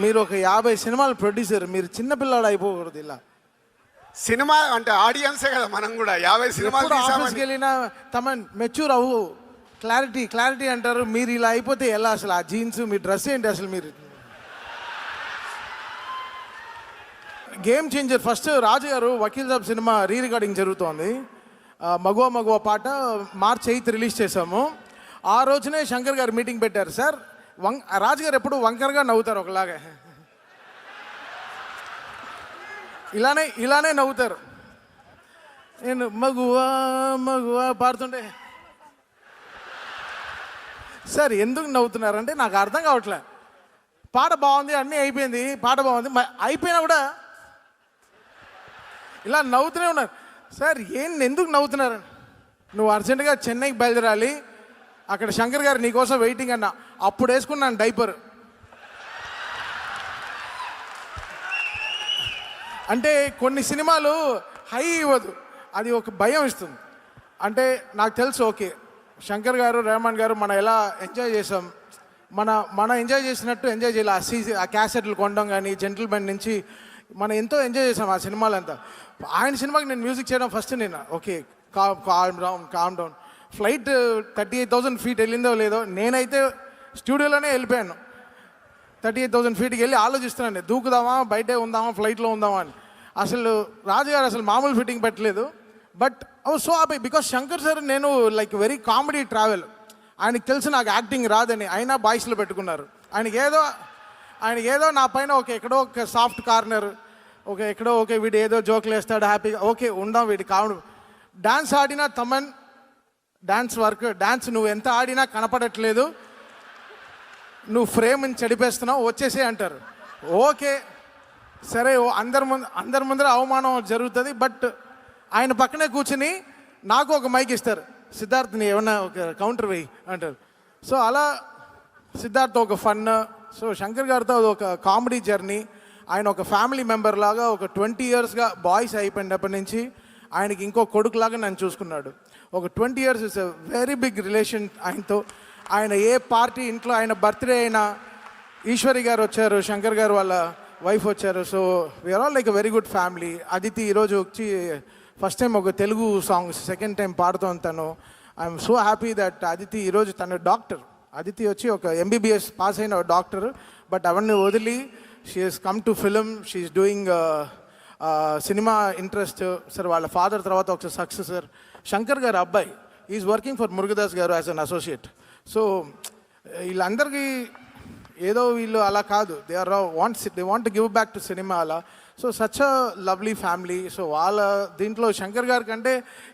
మీరు ఒక 50 సినిమాలు ప్రొడ్యూసర్, మీరు చిన్నపిల్లాడు అయిపోకూడదు. ఇలా సినిమా అంటే ఆడియన్సే కదా, మనం కూడా 50 సినిమాలు ఆఫీస్కి వెళ్ళినా తమన్ మెచ్యూర్ అవ్వు, క్లారిటీ అంటారు. మీరు ఇలా అయిపోతే ఎలా? అసలు ఆ జీన్స్, మీ డ్రెస్ ఏంటి అసలు? మీరు గేమ్ చేంజర్ ఫస్ట్ రాజు గారు Vakeel Saab cinema re recording జరుగుతోంది. మగువ మగువ పాట మార్చ్ 8 రిలీజ్ చేశాము. ఆ రోజునే శంకర్ గారు మీటింగ్ పెట్టారు. సార్ రాజు గారు ఎప్పుడు వంకరగా నవ్వుతారు ఒకలాగా, ఇలానే నవ్వుతారు. నేను మగువ మగువ పాడుతుంటే సార్ ఎందుకు నవ్వుతున్నారంటే నాకు అర్థం కావట్లే. పాట బాగుంది, అన్నీ అయిపోయింది, పాట బాగుంది, అయిపోయినా కూడా ఇలా నవ్వుతూనే ఉన్నారు. సార్ ఎందుకు నవ్వుతున్నారు? నువ్వు అర్జెంటుగా చెన్నైకి బయలుదేరాలి, అక్కడ శంకర్ గారు నీకోసం వెయిటింగ్ అన్న. అప్పుడు వేసుకున్నాను డైపర్. అంటే కొన్ని సినిమాలు హై ఇవ్వదు, అది ఒక భయం ఇస్తుంది. అంటే నాకు తెలుసు, ఓకే శంకర్ గారు రెహమాన్ గారు మనం ఎలా ఎంజాయ్ చేసాం, మనం ఎంజాయ్ చేసినట్టు ఎంజాయ్ చేయాలి. ఆ క్యాసెట్లు కొనడం కానీ జెంటిల్మెన్ నుంచి మనం ఎంతో ఎంజాయ్ చేసాం ఆ సినిమాలంతా. ఆయన సినిమాకి నేను మ్యూజిక్ చేయడం ఫస్ట్ నేను okay calm down. Flight 38,000 feet వెళ్ళిందో లేదో, నేనైతే స్టూడియోలోనే వెళ్ళిపోయాను. 38,000 feetకి వెళ్ళి ఆలోచిస్తున్నాను, దూకుదామా బయటే ఉందామా ఫ్లైట్లో ఉందామా అని. అసలు రాజుగారు అసలు మామూలు ఫిట్టింగ్ పెట్టలేదు. But so happy because Shankar sir నేను లైక్ వెరీ కామెడీ ట్రావెల్. ఆయనకి తెలుసు నాకు యాక్టింగ్ రాదని, అయినా బాయ్స్లో పెట్టుకున్నారు. ఆయనకి ఏదో నా పైన ఎక్కడో ఒక సాఫ్ట్ కార్నర్, ఎక్కడో వీడు ఏదో జోకులు వేస్తాడు హ్యాపీగా, ఓకే ఉందాం వీడి కామెడీ. డాన్స్ ఆడినా తమన్ డాన్స్ నువ్వు ఎంత ఆడినా కనపడట్లేదు, నువ్వు ఫ్రేమ్ని చెడిపేస్తున్నావు, వచ్చేసే అంటారు. ఓకే సరే, అందరి ముందర అవమానం జరుగుతుంది. బట్ ఆయన పక్కనే కూర్చుని నాకు ఒక మైక్ ఇస్తారు, సిద్ధార్థ్ని ఏమన్నా ఒక కౌంటర్ వేయి అంటారు. సో అలా సిద్ధార్థ్ ఒక ఫన్. సో శంకర్ గారితో అది ఒక కామెడీ జర్నీ. ఆయన ఒక ఫ్యామిలీ మెంబర్ లాగా ఒక 20 yearsగా బాయ్స్ అయిపోయినప్పటి నుంచి ఆయనకి ఇంకో కొడుకులాగా నన్ను చూసుకున్నాడు. ఒక 20 years is a very big relation ఆయనతో. ఆయన ఏ పార్టీ ఇంట్లో ఆయన బర్త్డే అయినా ఈశ్వరి గారు వచ్చారు, శంకర్ గారు వాళ్ళ వైఫ్ వచ్చారు. So we're all like a very good family. Aditi ఈరోజు వచ్చి ఫస్ట్ టైం ఒక తెలుగు సాంగ్ సెకండ్ టైం పాడుతోంది తను. I'm so happy that Aditi ఈరోజు తను డాక్టర్. అదితి వచ్చి ఒక MBBS పాస్ అయిన డాక్టర్. బట్ అవన్నీ వదిలి she has come to film. She is doing cinema interest. Sir వాళ్ళ ఫాదర్ తర్వాత ఒక సక్సెసర్ శంకర్ గారు అబ్బాయి ఈజ్ వర్కింగ్ ఫర్ మురుగదాస్ గారు యాజ్ అన్ అసోసియేట్. సో వీళ్ళందరికీ ఏదో వీళ్ళు అలా కాదు, they want give back to cinema అలా. So such a lovely family. So వాళ్ళ దీంట్లో శంకర్ గారి కంటే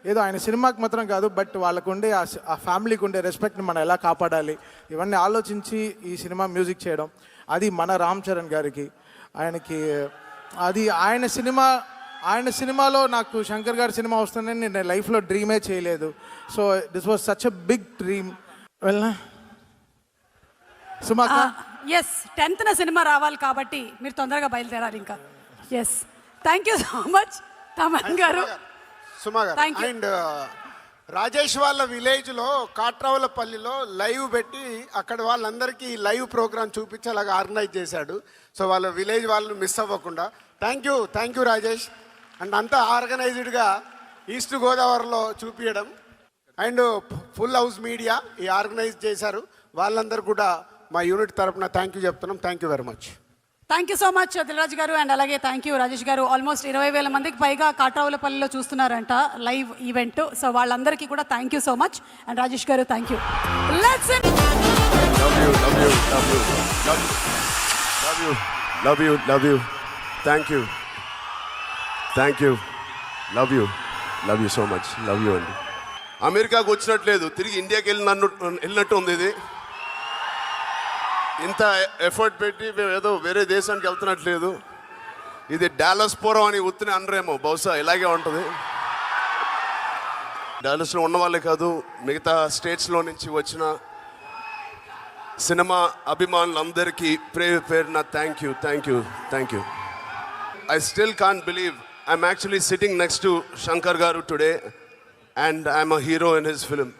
ఏదో ఆయన సినిమాకి మాత్రం కాదు, బట్ వాళ్ళకు ఉండే ఆ ఫ్యామిలీకి ఉండే రెస్పెక్ట్ని మనం ఎలా కాపాడాలి ఇవన్నీ ఆలోచించి ఈ సినిమా మ్యూజిక్ చేయడం, అది మన రామ్ చరణ్ గారికి. ఆయనకి అది ఆయన సినిమాలో నాకు శంకర్ గారి సినిమా వస్తుందని నేను లైఫ్లో డ్రీమే చేయలేదు. So this was such a big dream. వెళ్ళనా సుమాక? ఎస్, 10th సినిమా రావాలి కాబట్టి మీరు తొందరగా బయలుదేరాలి ఇంకా. Yes, thank you so much Thaman garu. Suma గారు Thank you. అండ్ రాజేష్ వాళ్ళ విలేజ్లో కాట్రావులపల్లిలో లైవ్ పెట్టి అక్కడ వాళ్ళందరికీ లైవ్ ప్రోగ్రామ్ చూపించేలాగా ఆర్గనైజ్ చేశాడు. సో వాళ్ళ విలేజ్ వాళ్ళు మిస్ అవ్వకుండా థ్యాంక్ యూ రాజేష్. అండ్ అంతా ఆర్గనైజ్డ్గా ఈస్ట్ గోదావరిలో చూపించడం అండ్ ఫుల్ హౌస్ మీడియా ఈ ఆర్గనైజ్ చేశారు. వాళ్ళందరూ కూడా మా యూనిట్ తరపున థ్యాంక్ యూ చెప్తున్నాం. Thank you very much. Thank you so much Dilraj garu. And అలాగే థ్యాంక్ యూ రాజేష్ గారు. ఆల్మోస్ట్ 20,000 మందికి పైగా కాట్రావులపల్లిలో చూస్తున్నారంట లైవ్ ఈవెంట్. సో వాళ్ళందరికీ కూడా thank you so much. And Rajesh garu thank you. Love you so much. Love you అండి. అమెరికాకు వచ్చినట్లేదు, తిరిగి ఇండియాకి వెళ్ళినట్టు ఉంది. ఇది ఇంత ఎఫర్ట్ పెట్టి మేము ఏదో వేరే దేశానికి వెళ్తున్నట్లేదు. ఇది డాలస్ పూర్వం అని ఉత్తిని అనరేమో, బహుశా ఇలాగే ఉంటుంది. డాలస్లో ఉన్న వాళ్ళే కాదు, మిగతా స్టేట్స్లో నుంచి వచ్చిన సినిమా అభిమానులందరికీ పేరున thank you. I still can't believe I'm actually sitting next to Shankar Garu today and I'm a hero in his film.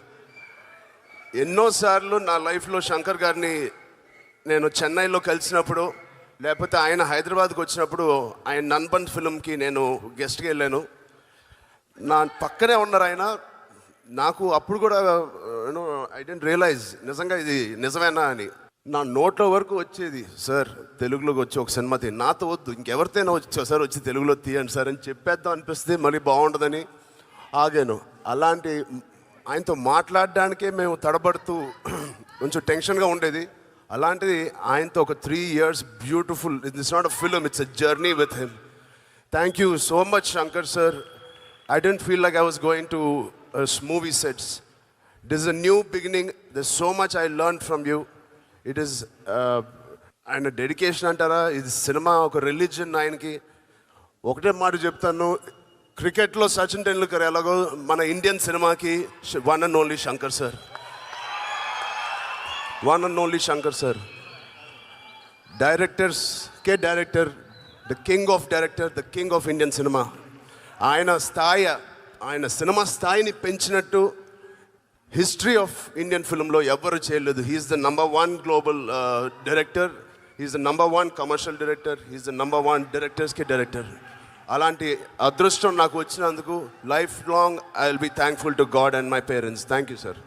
ఎన్నోసార్లు నా లైఫ్లో శంకర్ గారిని నేను చెన్నైలో కలిసినప్పుడు, లేకపోతే ఆయన హైదరాబాద్కి వచ్చినప్పుడు ఆయన నన్బన్ ఫిల్మ్కి నేను గెస్ట్కి వెళ్ళాను. నా పక్కనే ఉన్నారు ఆయన. నాకు అప్పుడు కూడా ఐ డెంట్ రియలైజ్ నిజంగా ఇది నిజమేనా అని. నా నోట్ల వరకు వచ్చేది, సార్ తెలుగులోకి వచ్చి ఒక సినిమా తీ, నాతో వద్దు ఇంకెవరితోనైనా వచ్చి సార్ వచ్చి తెలుగులో తీయండి సార్ అని చెప్పేద్దాం అనిపిస్తే మళ్ళీ బాగుండదని ఆగాను. అలాంటి ఆయనతో మాట్లాడడానికే మేము తడబడుతూ కొంచెం టెన్షన్గా ఉండేది. అలాంటిది ఆయనతో ఒక 3 years beautiful, it's not a film, it's a journey with him. Thank you so much Shankar sir. I didn't feel like I was going to movie sets. This is a new beginning. There's so much I learned from you. It is ఆయన డెడికేషన్ అంటారా, ఇది సినిమా ఒక రిలీజన్ ఆయనకి. ఒకటే మాట చెప్తాను, క్రికెట్లో సచిన్ టెండూల్కర్ ఎలాగో మన ఇండియన్ సినిమాకి one and only Shankar sir, one and only Shankar sir. డైరెక్టర్స్కే director, the king of director, the king of Indian cinema. ఆయన స్థాయి, ఆయన సినిమా స్థాయిని పెంచినట్టు హిస్టరీ ఆఫ్ ఇండియన్ ఫిల్మ్లో ఎవ్వరు చేయలేదు. He is the #1 global director, he is the #1 commercial director, he is the #1 డైరెక్టర్స్కి డైరెక్టర్. అలాంటి అదృష్టం నాకు వచ్చినందుకు life long I will be thankful to God and my parents. Thank you sir.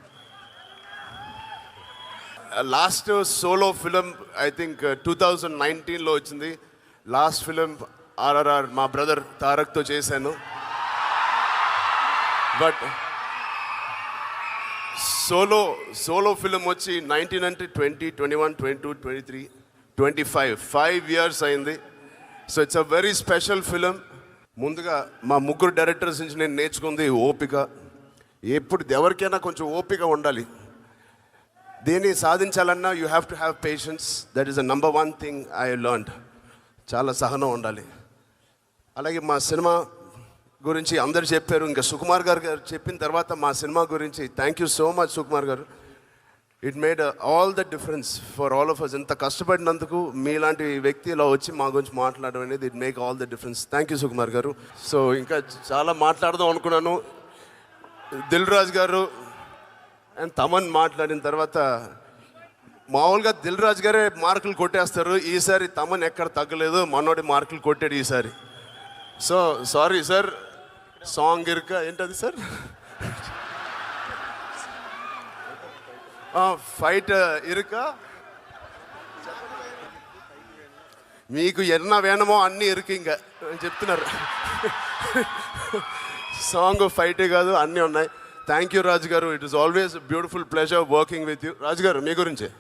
Last solo film I think 2019లో వచ్చింది. లాస్ట్ ఫిలిం RRR మా బ్రదర్ తారక్తో చేశాను. బట్ సోలో ఫిలిం వచ్చి 19 అంటే 20, 21, 22, 23, 25 5 years అయింది. So it's a very special film. ముందుగా మా ముగ్గురు డైరెక్టర్స్ నుంచి నేను నేర్చుకుంది ఓపిక. ఎప్పుడు ఎవరికైనా కొంచెం ఓపిక ఉండాలి. దేన్ని సాధించాలన్నా you have to have patience. That is the #1 thing I learned. చాలా సహనం ఉండాలి. అలాగే మా సినిమా గురించి అందరు చెప్పారు, ఇంకా సుకుమార్ గారు చెప్పిన తర్వాత మా సినిమా గురించి thank you so much Sukumar garu. It made all the difference for all of us. ఇంత కష్టపడినందుకు మీలాంటి వ్యక్తి ఇలా వచ్చి మా గురించి మాట్లాడడం అనేది it make all the difference. Thank you Sukumar గారు. సో ఇంకా చాలా మాట్లాడదాం అనుకున్నాను. దిల్ రాజు గారు అండ్ తమన్ మాట్లాడిన తర్వాత మామూలుగా దిల్ రాజు గారే మార్కులు కొట్టేస్తారు. ఈసారి తమన్ ఎక్కడ తగ్గలేదు, మనోడి మార్కులు కొట్టాడు ఈసారి. So sorry sir. సాంగ్ ఇరుక ఏంటది సార్, ఫైట్ ఇరుక, మీకు ఎన్న వేణమో అన్నీ ఇరుకు ఇంకా చెప్తున్నారు. సాంగ్ ఫైటే కాదు అన్నీ ఉన్నాయి. Thank you Raju garu. It is always beautiful pleasure working with you. Raju garu మీ గురించే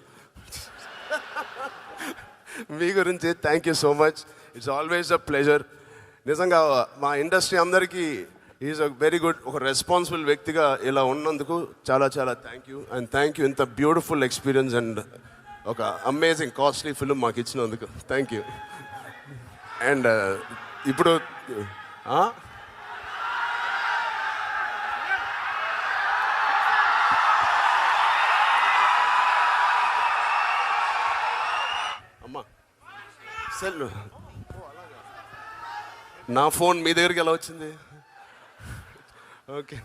thank you so much. It's always a pleasure. నిజంగా మా ఇండస్ట్రీ అందరికీ ఈజ్ అ వెరీ గుడ్, ఒక రెస్పాన్సిబుల్ వ్యక్తిగా ఇలా ఉన్నందుకు చాలా చాలా thank you. And thank you ఇంత బ్యూటిఫుల్ ఎక్స్పీరియన్స్ అండ్ ఒక అమేజింగ్ కాస్ట్లీ ఫిల్మ్ మాకు ఇచ్చినందుకు థ్యాంక్ యూ. అండ్ ఇప్పుడు అమ్మా సెల్, నా ఫోన్ మీ దగ్గరికి ఎలా వచ్చింది? Okay.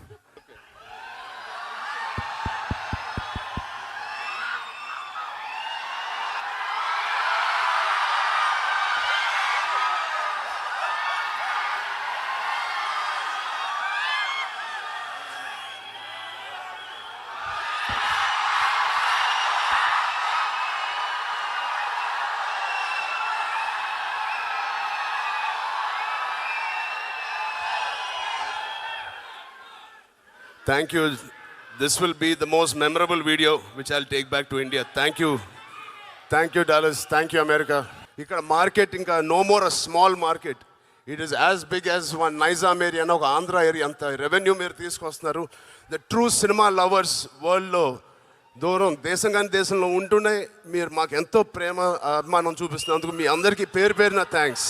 Thank you. This will be the most memorable video which I'll take back to India. Thank you. Thank you, Dallas. Thank you, America. ఇక్కడ మార్కెట్ ఇంకా no more a small market. It is as big as one Nizam area అని ఒక ఆంధ్ర ఏరియా. అంత రెవెన్యూ మీరు తీసుకొస్తున్నారు. ద ట్రూ సినిమా లవర్స్ వరల్డ్లో దూరం దేశం కానీ దేశంలో ఉంటూనే మీరు మాకు ఎంతో ప్రేమ అభిమానం చూపిస్తున్నందుకు మీ అందరికీ పేరు పేరున thanks.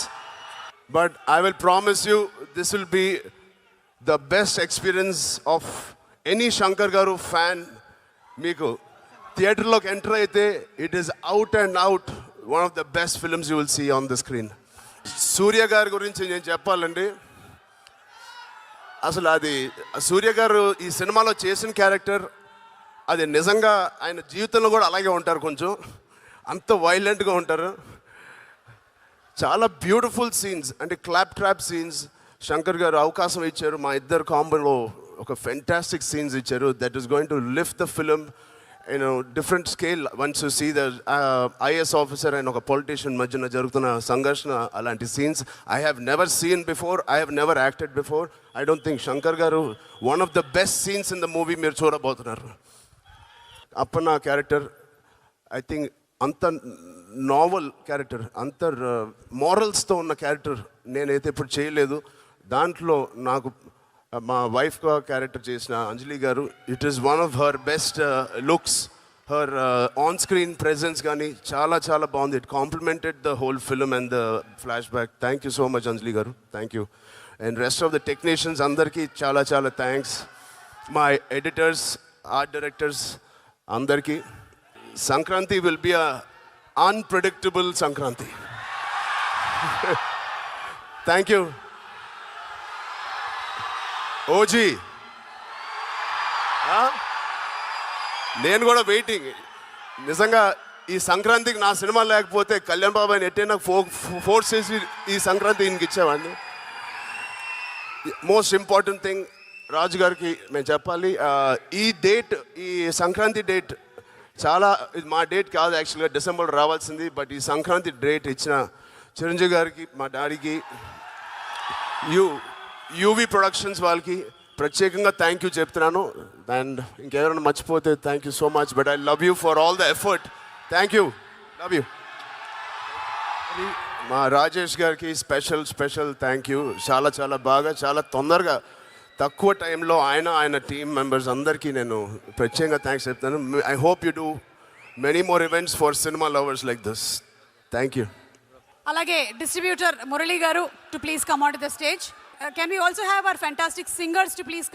But I will promise you this will be the best experience of any Shankar garu fan. మీకు థియేటర్లోకి ఎంటర్ అయితే it is out and out one of the best films you will see on the screen. Surya గారి గురించి నేను చెప్పాలండి. అసలు అది సూర్య గారు ఈ సినిమాలో చేసిన క్యారెక్టర్ అది నిజంగా ఆయన జీవితంలో కూడా అలాగే ఉంటారు. కొంచెం అంత వైలెంట్గా ఉంటారు. చాలా బ్యూటిఫుల్ సీన్స్ అంటే clap trap scenes Shankar garu అవకాశం ఇచ్చారు. మా ఇద్దరు కాంబోలో ఒక ఫెంటాస్టిక్ సీన్స్ ఇచ్చారు. That is going to lift the film different scale once you see the IAS officer and ఒక పొలిటీషియన్ మధ్యన జరుగుతున్న సంఘర్షణ అలాంటి scenes I have never seen before, I have never acted before. I don't think Shankar garu one of the best scenes in the movie మీరు చూడబోతున్నారు. అప్పన్న క్యారెక్టర్ ఐ థింక్ అంత నావల్ క్యారెక్టర్, అంత మారల్స్తో ఉన్న క్యారెక్టర్ నేనైతే ఇప్పుడు చేయలేదు. దాంట్లో నాకు మా వైఫ్గా క్యారెక్టర్ చేసిన Anjali garu, it is one of her best looks, her on screen presence కానీ చాలా చాలా బాగుంది. It complemented the whole film and the flashback. Thank you so much Anjali garu, thank you. And rest of the technicians అందరికీ చాలా చాలా థ్యాంక్స్. మా ఎడిటర్స్, ఆర్ట్ డైరెక్టర్స్ అందరికీ. Sankranti will be a unpredictable Sankranti. Thank you. OG నేను కూడా వెయిటింగ్. నిజంగా ఈ సంక్రాంతికి నా సినిమా లేకపోతే కళ్యాణ్ బాబాయ్ ఎట్టైనా ఫోర్స్ చేసి ఈ సంక్రాంతి ఈయనకి ఇచ్చేవాడిని. మోస్ట్ ఇంపార్టెంట్ థింగ్ రాజు గారికి మేము చెప్పాలి, ఈ డేట్, ఈ సంక్రాంతి డేట్ చాలా, ఇది మా డేట్ కాదు యాక్చువల్గా, డిసెంబర్ రావాల్సింది. బట్ ఈ సంక్రాంతి డేట్ ఇచ్చిన చిరంజీవి గారికి, మా డాడీకి, యూవీ ప్రొడక్షన్స్ వాళ్ళకి ప్రత్యేకంగా థ్యాంక్ యూ చెప్తున్నాను. అండ్ ఇంకెవరైనా మర్చిపోతే thank you so much, but I love you for all the effort. Thank you, love you. మా రాజేష్ గారికి స్పెషల్ థ్యాంక్ యూ. చాలా చాలా బాగా, చాలా తొందరగా, తక్కువ టైంలో ఆయన టీమ్ మెంబర్స్ అందరికీ నేను ప్రత్యేకంగా థ్యాంక్స్ చెప్తాను. I hope you do many more events for cinema lovers like this. Thank you. అలాగే డిస్ట్రిబ్యూటర్ మురళి గారు to please come on to the stage. Can we also have our fantastic singers to please come?